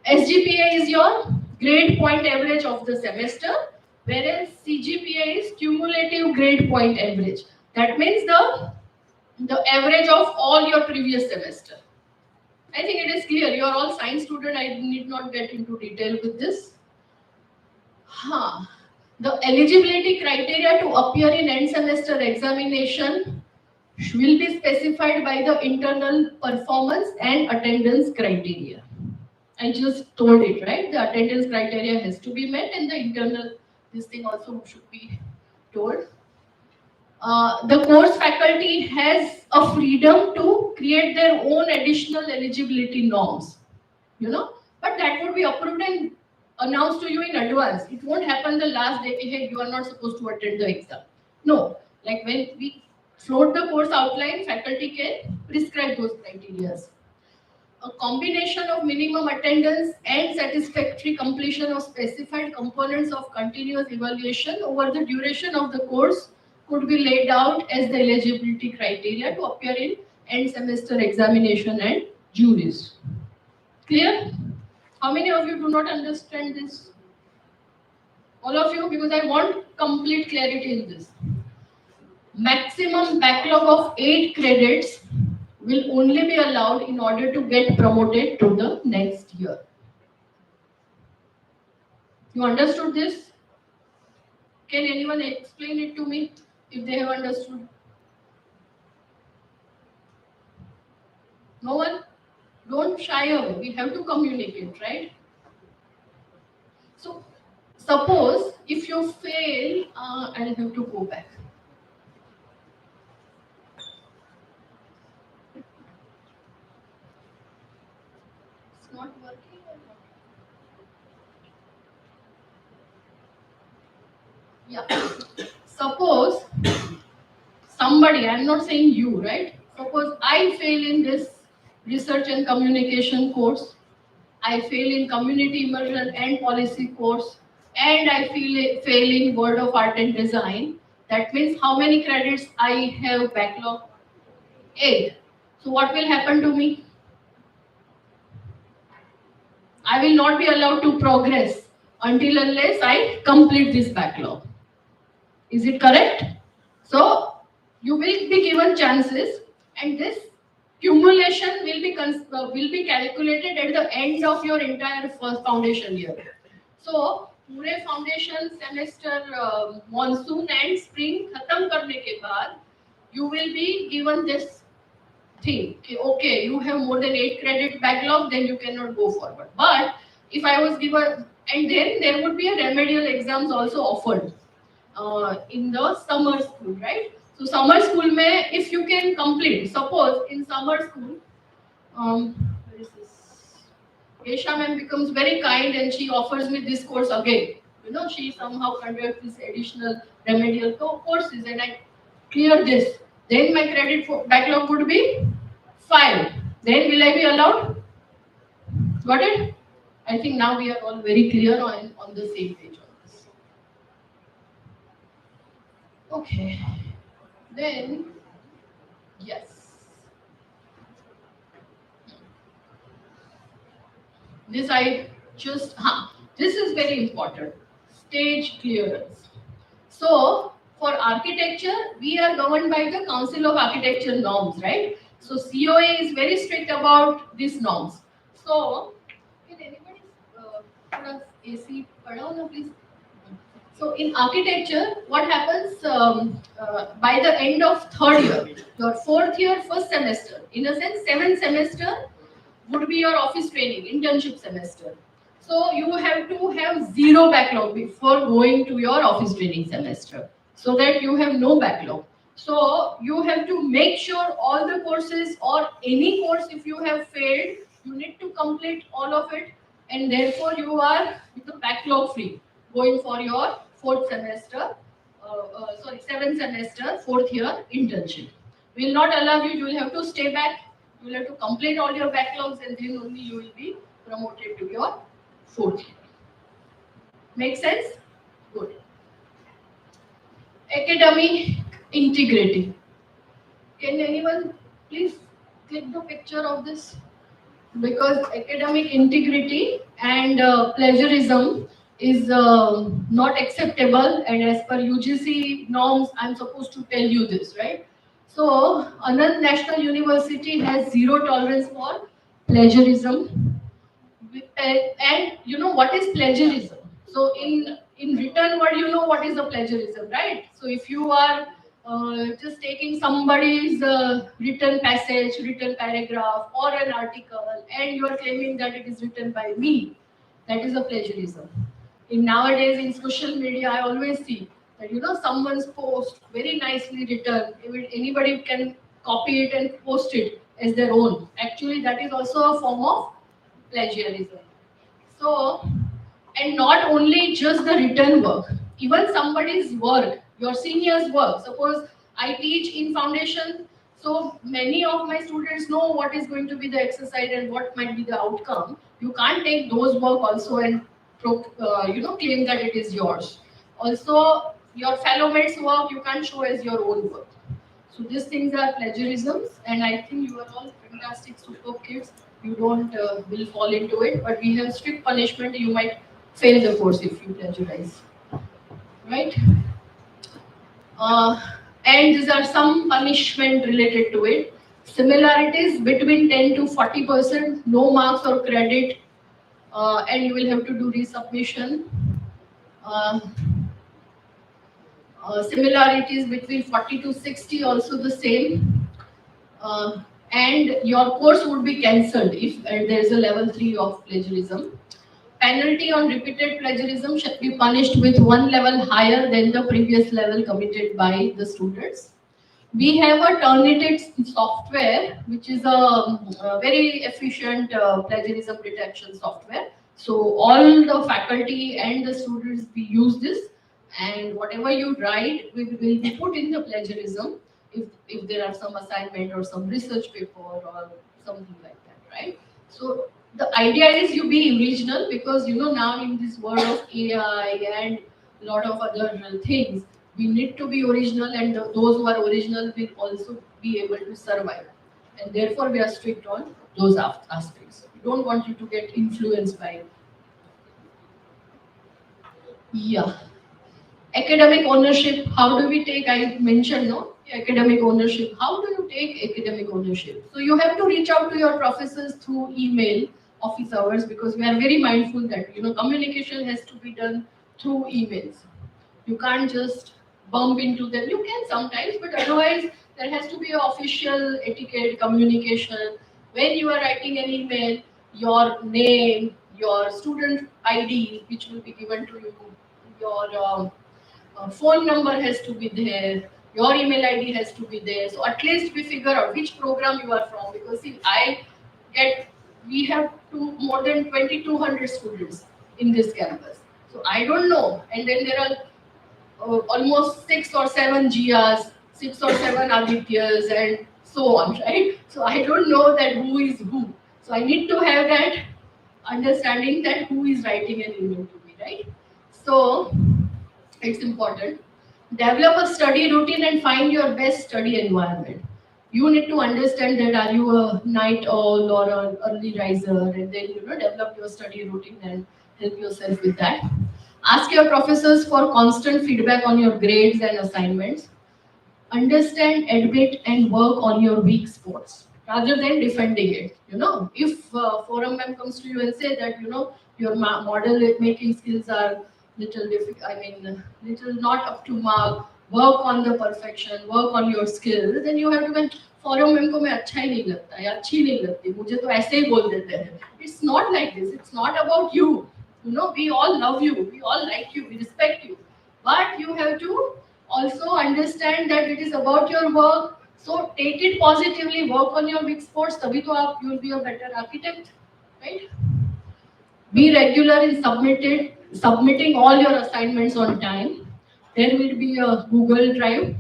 SGPA is your grade point average of the semester, whereas CGPA is cumulative grade point average. That means the average of all your previous semester. I think it is clear. You are all science students. I need not get into detail with this. The eligibility criteria to appear in end semester examination will be specified by the internal performance and attendance criteria. I just told it, right? The attendance criteria has to be met, and the internal, this thing also should be told. The course faculty has a freedom to create their own additional eligibility norms, but that would be approved and announced to you in advance. It won't happen the last day, hey, you are not supposed to attend the exam. No, like when we float the course outline, faculty can prescribe those criteria. A combination of minimum attendance and satisfactory completion of specified components of continuous evaluation over the duration of the course could be laid out as the eligibility criteria to appear in end semester examination and juries. Clear? How many of you do not understand this? All of you, because I want complete clarity in this. Maximum backlog of 8 credits will only be allowed in order to get promoted to the next year. You understood this? Can anyone explain it to me if they have understood? No one? Don't shy away. We have to communicate, right? So, suppose if you fail, I'll have to go back. It's not working or what? Yeah. Suppose somebody, I'm not saying you, right? Suppose I fail in this research and communication course, I fail in community immersion and policy course, and I fail in World of Art and Design. That means how many credits I have backlog? 8. So what will happen to me? I will not be allowed to progress until unless I complete this backlog. Is it correct? So you will be given chances, and this cumulation will be calculated at the end of your entire first foundation year. So पूरे foundation semester monsoon and spring खत्म करने के बाद you will be given this thing. Okay, you have more than 8 credit backlog, then you cannot go forward. But if I was given, and then there would be a remedial exams also offered in the summer school, right? So summer school mein, if you can complete, suppose in summer school, where is this? Esha ma'am becomes very kind and she offers me this course again. You know, she somehow conducts this additional remedial courses and I clear this. Then my credit backlog would be 5. Then will I be allowed? Got it? I think now we are all very clear on the same page on this. Okay. Then, yes. This I just, this is very important. Stage clearance. So, for architecture, we are governed by the Council of Architecture norms, right? So, COA is very strict about these norms. So, can anybody put us AC padao, please? So, in architecture, what happens by the end of third year, your fourth year, first semester, in a sense, 7th semester would be your office training, internship semester. So you have to have 0 backlog before going to your office training semester, so that you have no backlog. So you have to make sure all the courses or any course if you have failed, you need to complete all of it, and therefore you are with the backlog free going for your 4th semester, 7th semester, 4th year internship. We will not allow you, you will have to stay back. You will have to complete all your backlogs and then only you will be promoted to your 4th year. Make sense? Good. Academic integrity. Can anyone please click the picture of this? Because academic integrity and plagiarism is not acceptable, and as per UGC norms, I'm supposed to tell you this, right? So, Anand National University has 0 tolerance for plagiarism. And you know what is plagiarism? So, in written word, you know what is a plagiarism, right? So, if you are just taking somebody's written passage, written paragraph, or an article, and you are claiming that it is written by me, that is a plagiarism. In nowadays in social media, I always see that someone's post very nicely written. Anybody can copy it and post it as their own. Actually, that is also a form of plagiarism. So, and not only just the written work, even somebody's work, your senior's work. Suppose I teach in foundation, so many of my students know what is going to be the exercise and what might be the outcome. You can't take those work also and claim that it is yours. Also, your fellow mates' work you can't show as your own work. So these things are plagiarisms, and I think you are all fantastic, superb kids. You don't will fall into it, but we have strict punishment. You might fail the course if you plagiarize, right? And these are some punishment related to it. Similarities between 10 to 40%, no marks or credit, and you will have to do resubmission. Similarities between 40 to 60, also the same. And your course would be cancelled if there is a level 3 of plagiarism. Penalty on repeated plagiarism should be punished with 1 level higher than the previous level committed by the students. We have a Turnitin software, which is a very efficient plagiarism detection software. So all the faculty and the students, we use this, and whatever you write will be put in the plagiarism if there are some assignment or some research paper or something like that, right? So the idea is you be original, because now in this world of AI and a lot of other things, we need to be original, and those who are original will also be able to survive. And therefore we are strict on those aspects. We don't want you to get influenced by it. Yeah. Academic ownership, how do we take? I mentioned, no? academic ownership. How do you take academic ownership? So you have to reach out to your professors through email office hours, because we are very mindful that communication has to be done through emails. You can't just bump into them. You can sometimes, but otherwise there has to be an official etiquette communication. When you are writing an email, your name, your student ID, which will be given to you, your phone number has to be there, your email ID has to be there. So at least we figure out which program you are from, because see, we have more than 2,200 students in this campus. So I don't know. And then there are almost 6 or 7 Gias, 6 or 7 Adityas, and so on, right? So I don't know that who is who. So I need to have that understanding that who is writing an email to me, right? So it's important. Develop a study routine and find your best study environment. You need to understand that are you a night owl or an early riser, and then develop your study routine and help yourself with that. Ask your professors for constant feedback on your grades and assignments. Understand, admit, and work on your weak spots rather than defending it. If forum mem comes to you and say that your model making skills are little difficult, little not up to mark. Work on the perfection, work on your skills. Then you have to be forum mem को मैं अच्छा ही नहीं लगता या अच्छी नहीं लगती मुझे तो ऐसे ही बोल देते हैं. It's not like this. It's not about you. We all love you. We all like you. We respect you. But you have to also understand that it is about your work. So take it positively, work on your weak spots, तभी तो you will be a better architect, right? Be regular in submitting all your assignments on time. There will be a Google Drive.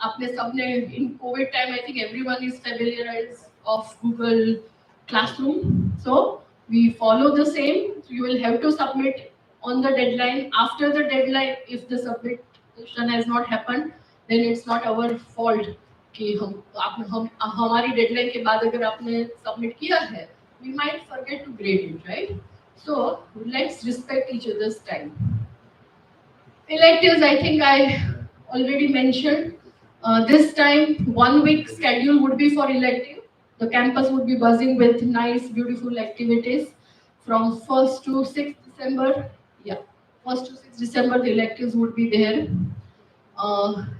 In COVID time, I think everyone is familiarized of Google Classroom. So we follow the same. So you will have to submit on the deadline. After the deadline, if the submission has not happened, then it's not our fault कि हमारी deadline के बाद अगर आपने submit किया है, we might forget to grade it, right? So let's respect each other's time. Electives, I think I already mentioned. This time, 1 week schedule would be for elective. The campus would be buzzing with nice, beautiful activities from 1st to 6th December. Yeah, 1st to 6th December, the electives would be there.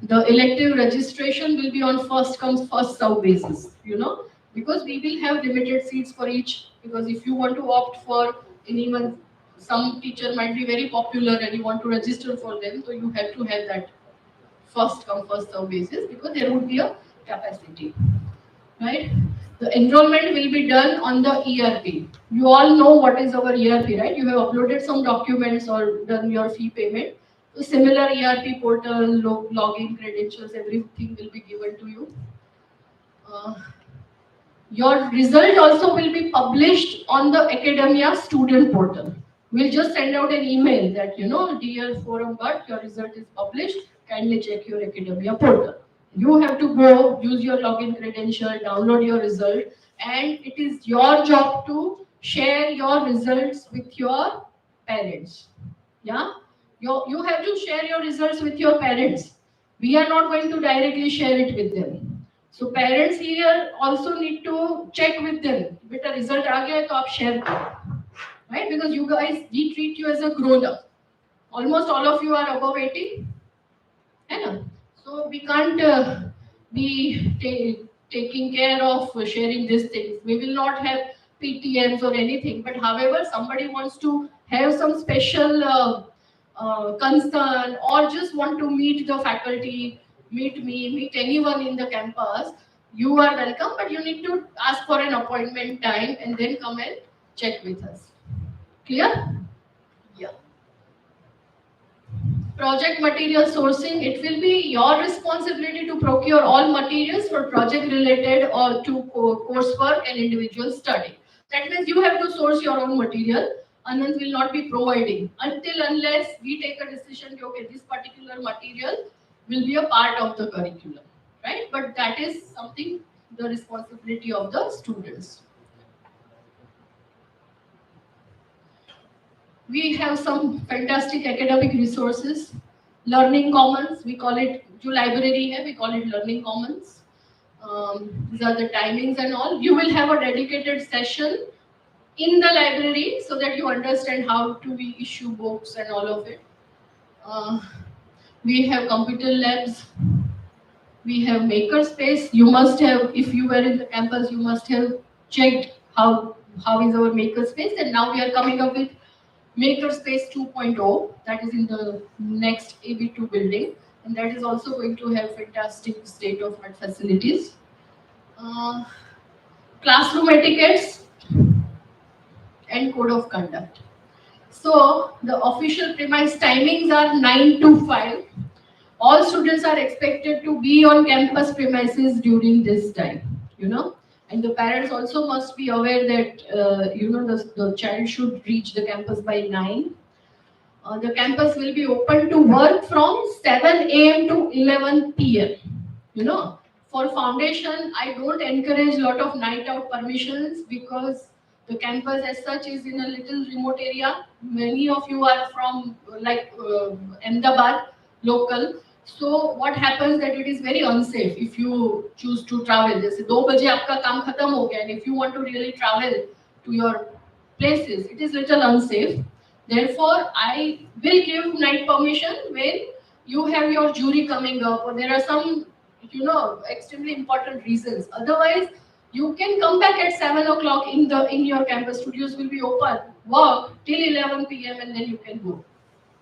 The elective registration will be on first comes, first serve basis, because we will have limited seats for each. Because if you want to opt for anyone, some teacher might be very popular and you want to register for them, so you have to have that first come, first serve basis, because there would be a capacity, right? The enrollment will be done on the ERP. You all know what is our ERP, right? You have uploaded some documents or done your fee payment. So similar ERP portal, login credentials, everything will be given to you. Your result also will be published on the academia student portal. We'll just send out an email that, dear forum, but your result is published. Kindly check your academia portal. You have to go use your login credential, download your result, and it is your job to share your results with your parents. Yeah, you have to share your results with your parents. We are not going to directly share it with them. So parents here also need to check with them. Beta result aa gaya hai to aap share karo, right? Because you guys, we treat you as a grown up. Almost all of you are above 80. So we can't be taking care of sharing these things. We will not have PTMs or anything. But however, somebody wants to have some special concern or just want to meet the faculty, meet me, meet anyone in the campus, you are welcome. But you need to ask for an appointment time and then come and check with us. Clear? Yeah. Project material sourcing, it will be your responsibility to procure all materials for project related or to coursework and individual study. That means you have to source your own material. Anand will not be providing unless we take a decision, okay, this particular material will be a part of the curriculum, right? But that is something, the responsibility of the students. We have some fantastic academic resources learning commons, we call it, जो library है, we call it learning commons. These are the timings and all. You will have a dedicated session in the library so that you understand how to we issue books and all of it. We have computer labs. We have makerspace. You must have, if you were in the campus, you must have checked how is our makerspace. And now we are coming up with Makerspace 2.0, that is in the next AB2 building, and that is also going to have fantastic state-of-art facilities. Classroom etiquettes and code of conduct. So the official premise timings are 9 to 5. All students are expected to be on campus premises during this time, and the parents also must be aware that the child should reach the campus by 9. The campus will be open to work from 7 a.m. to 11 p.m. For foundation, I don't encourage a lot of night out permissions because the campus as such is in a little remote area. Many of you are from Ahmedabad, local. So what happens that it is very unsafe if you choose to travel. Jैसे 2 बजे आपका काम खत्म हो गया, and if you want to really travel to your places, it is little unsafe. Therefore, I will give night permission when you have your jury coming up or there are some, extremely important reasons. Otherwise, you can come back at 7 o'clock in your campus. Studios will be open, work till 11 p.m. and then you can go,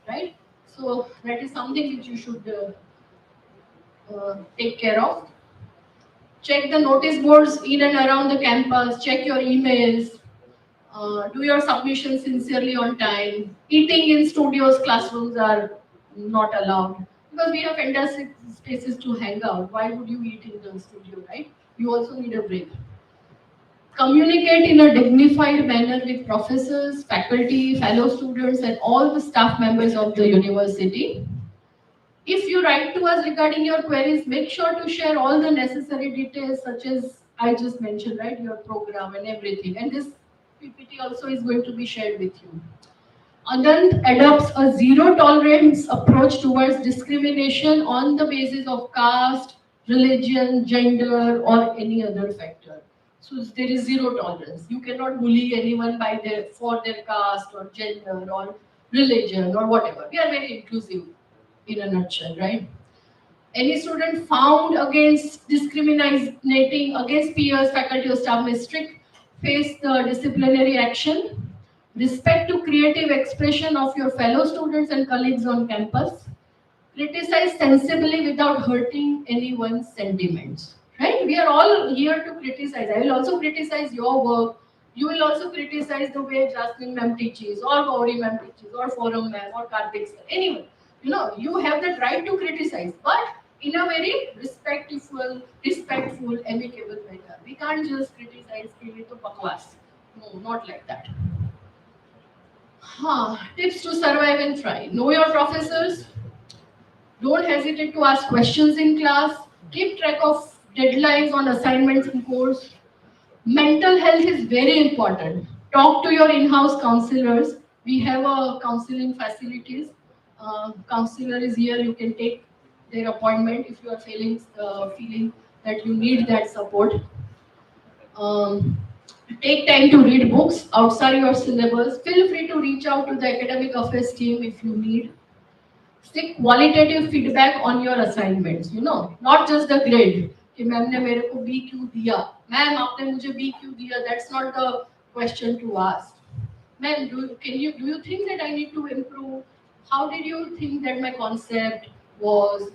right? So that is something which you should take care of. Check the notice boards in and around the campus. Check your emails. Do your submissions sincerely on time. Eating in studios, classrooms are not allowed because we have fantastic spaces to hang out. Why would you eat in the studio, right? You also need a break. Communicate in a dignified manner with professors, faculty, fellow students, and all the staff members of the university. If you write to us regarding your queries, make sure to share all the necessary details such as I just mentioned, right? Your program and everything. And this PPT also is going to be shared with you. Anand adopts a zero tolerance approach towards discrimination on the basis of caste, religion, gender, or any other factor. So there is zero tolerance. You cannot bully anyone for their caste or gender or religion or whatever. We are very inclusive in a nutshell, right? Any student found against discriminating against peers, faculty, or staff may face the disciplinary action. Respect to creative expression of your fellow students and colleagues on campus. Criticize sensibly without hurting anyone's sentiments. Right? We are all here to criticize. I will also criticize your work. You will also criticize the way Jasmine ma'am teaches, or Gauri ma'am teaches, or Forum ma'am, or Karthik sir. Anyone. You have that right to criticize, but in a very respectful, amicable manner. We can't just criticize to bakwas. No, not like that. Tips to survive and thrive. Know your professors. Don't hesitate to ask questions in class. Keep track of deadlines on assignments in course. Mental health is very important. Talk to your in-house counselors. We have a counseling facilities. Counselor is here. You can take their appointment if you are feeling that you need that support. Take time to read books outside your syllabus. Feel free to reach out to the academic affairs team if you need. Seek qualitative feedback on your assignments. Not just the grade. कि ma'am ने मेरे को B क्यों दिया? Ma'am आपने मुझे B क्यों दिया? That's not the question to ask. Ma'am, do you think that I need to improve? How did you think that my concept was?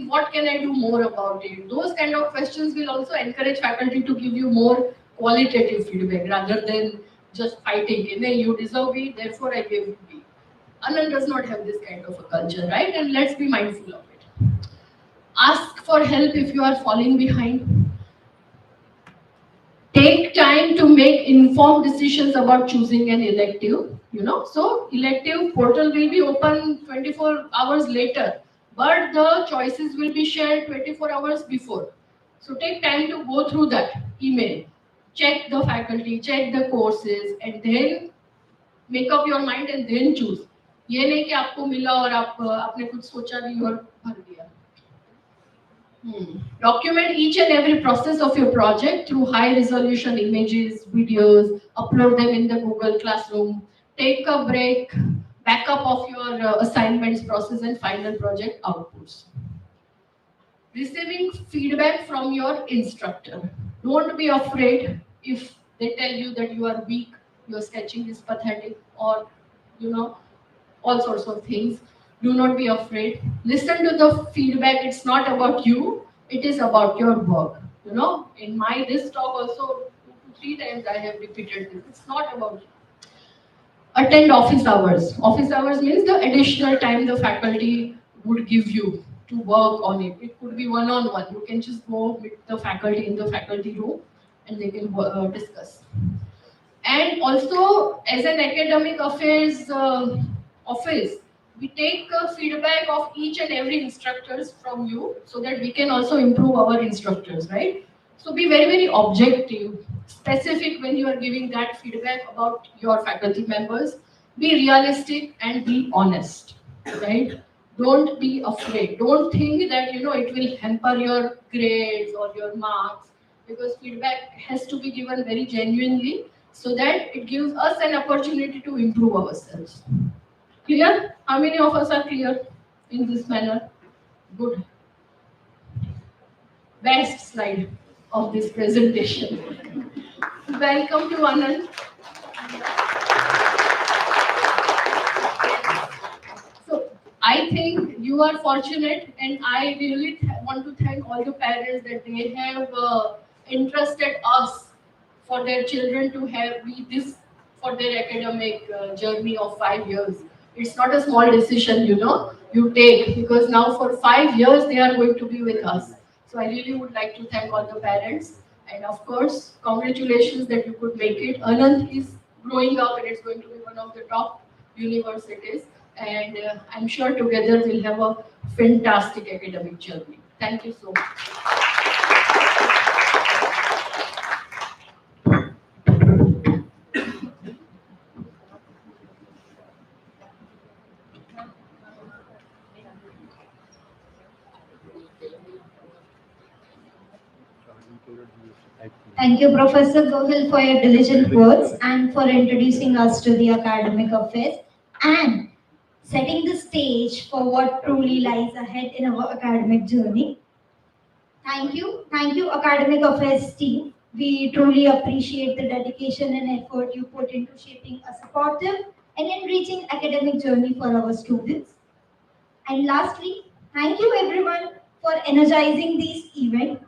What can I do more about it? Those kind of questions will also encourage faculty to give you more qualitative feedback rather than just fighting. You deserve B, therefore I gave you B. Anand does not have this kind of a culture, right? And let's be mindful of it. Ask for help if you are falling behind. Take time to make informed decisions about choosing an elective. So elective portal will be open 24 hours later, but the choices will be shared 24 hours before. So take time to go through that email, check the faculty, check the courses, and then make up your mind and then choose. ये नहीं कि आपको मिला और आपने कुछ सोचा नहीं और भर दिया. Document each and every process of your project through high resolution images, videos, upload them in the Google Classroom, take a break, backup of your assignments process and final project outputs. Receiving feedback from your instructor. Don't be afraid if they tell you that you are weak, your sketching is pathetic, or all sorts of things. Do not be afraid. Listen to the feedback. It's not about you, it is about your work. In this talk also 2 to 3 times I have repeated this. It's not about you. Attend office hours. Office hours means the additional time the faculty would give you to work on it. It could be one-on-one. You can just go with the faculty in the faculty room and they can discuss. And also, as an academic affairs office, we take feedback of each and every instructors from you so that we can also improve our instructors, right? So be very, very objective, specific when you are giving that feedback about your faculty members. Be realistic and be honest, right? Don't be afraid. Don't think that, it will hamper your grades or your marks, because feedback has to be given very genuinely so that it gives us an opportunity to improve ourselves. Clear? How many of us are clear in this manner? Good. Best slide of this presentation. Welcome to Anand. So I think you are fortunate, and I really want to thank all the parents that they have entrusted us for their children to be this for their academic journey of 5 years. It's not a small decision, you take, because now for 5 years they are going to be with us. So I really would like to thank all the parents, and of course, congratulations that you could make it. Anand is growing up and it's going to be one of the top universities, and I'm sure together we'll have a fantastic academic journey. Thank you so much. Thank you, Professor Gohil, for your diligent words and for introducing us to the academic affairs and setting the stage for what truly lies ahead in our academic journey. Thank you, academic affairs team. We truly appreciate the dedication and effort you put into shaping a supportive and enriching academic journey for our students. And lastly, thank you everyone for energizing this event.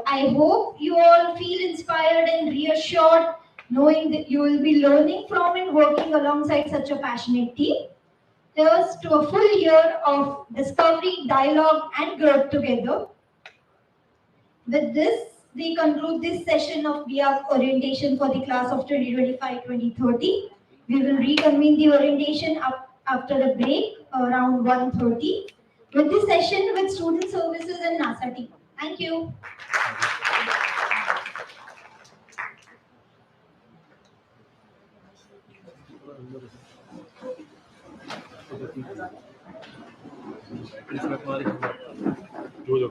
I hope you all feel inspired and reassured knowing that you will be learning from and working alongside such a passionate team. Here's to a full year of discovery, dialogue, and growth together. With this, we conclude this session of B.Arch Orientation for the class of 2025-2030. We will reconvene the orientation after a break around 1:30 with the session with Student Services and NASA team. Thank you. जो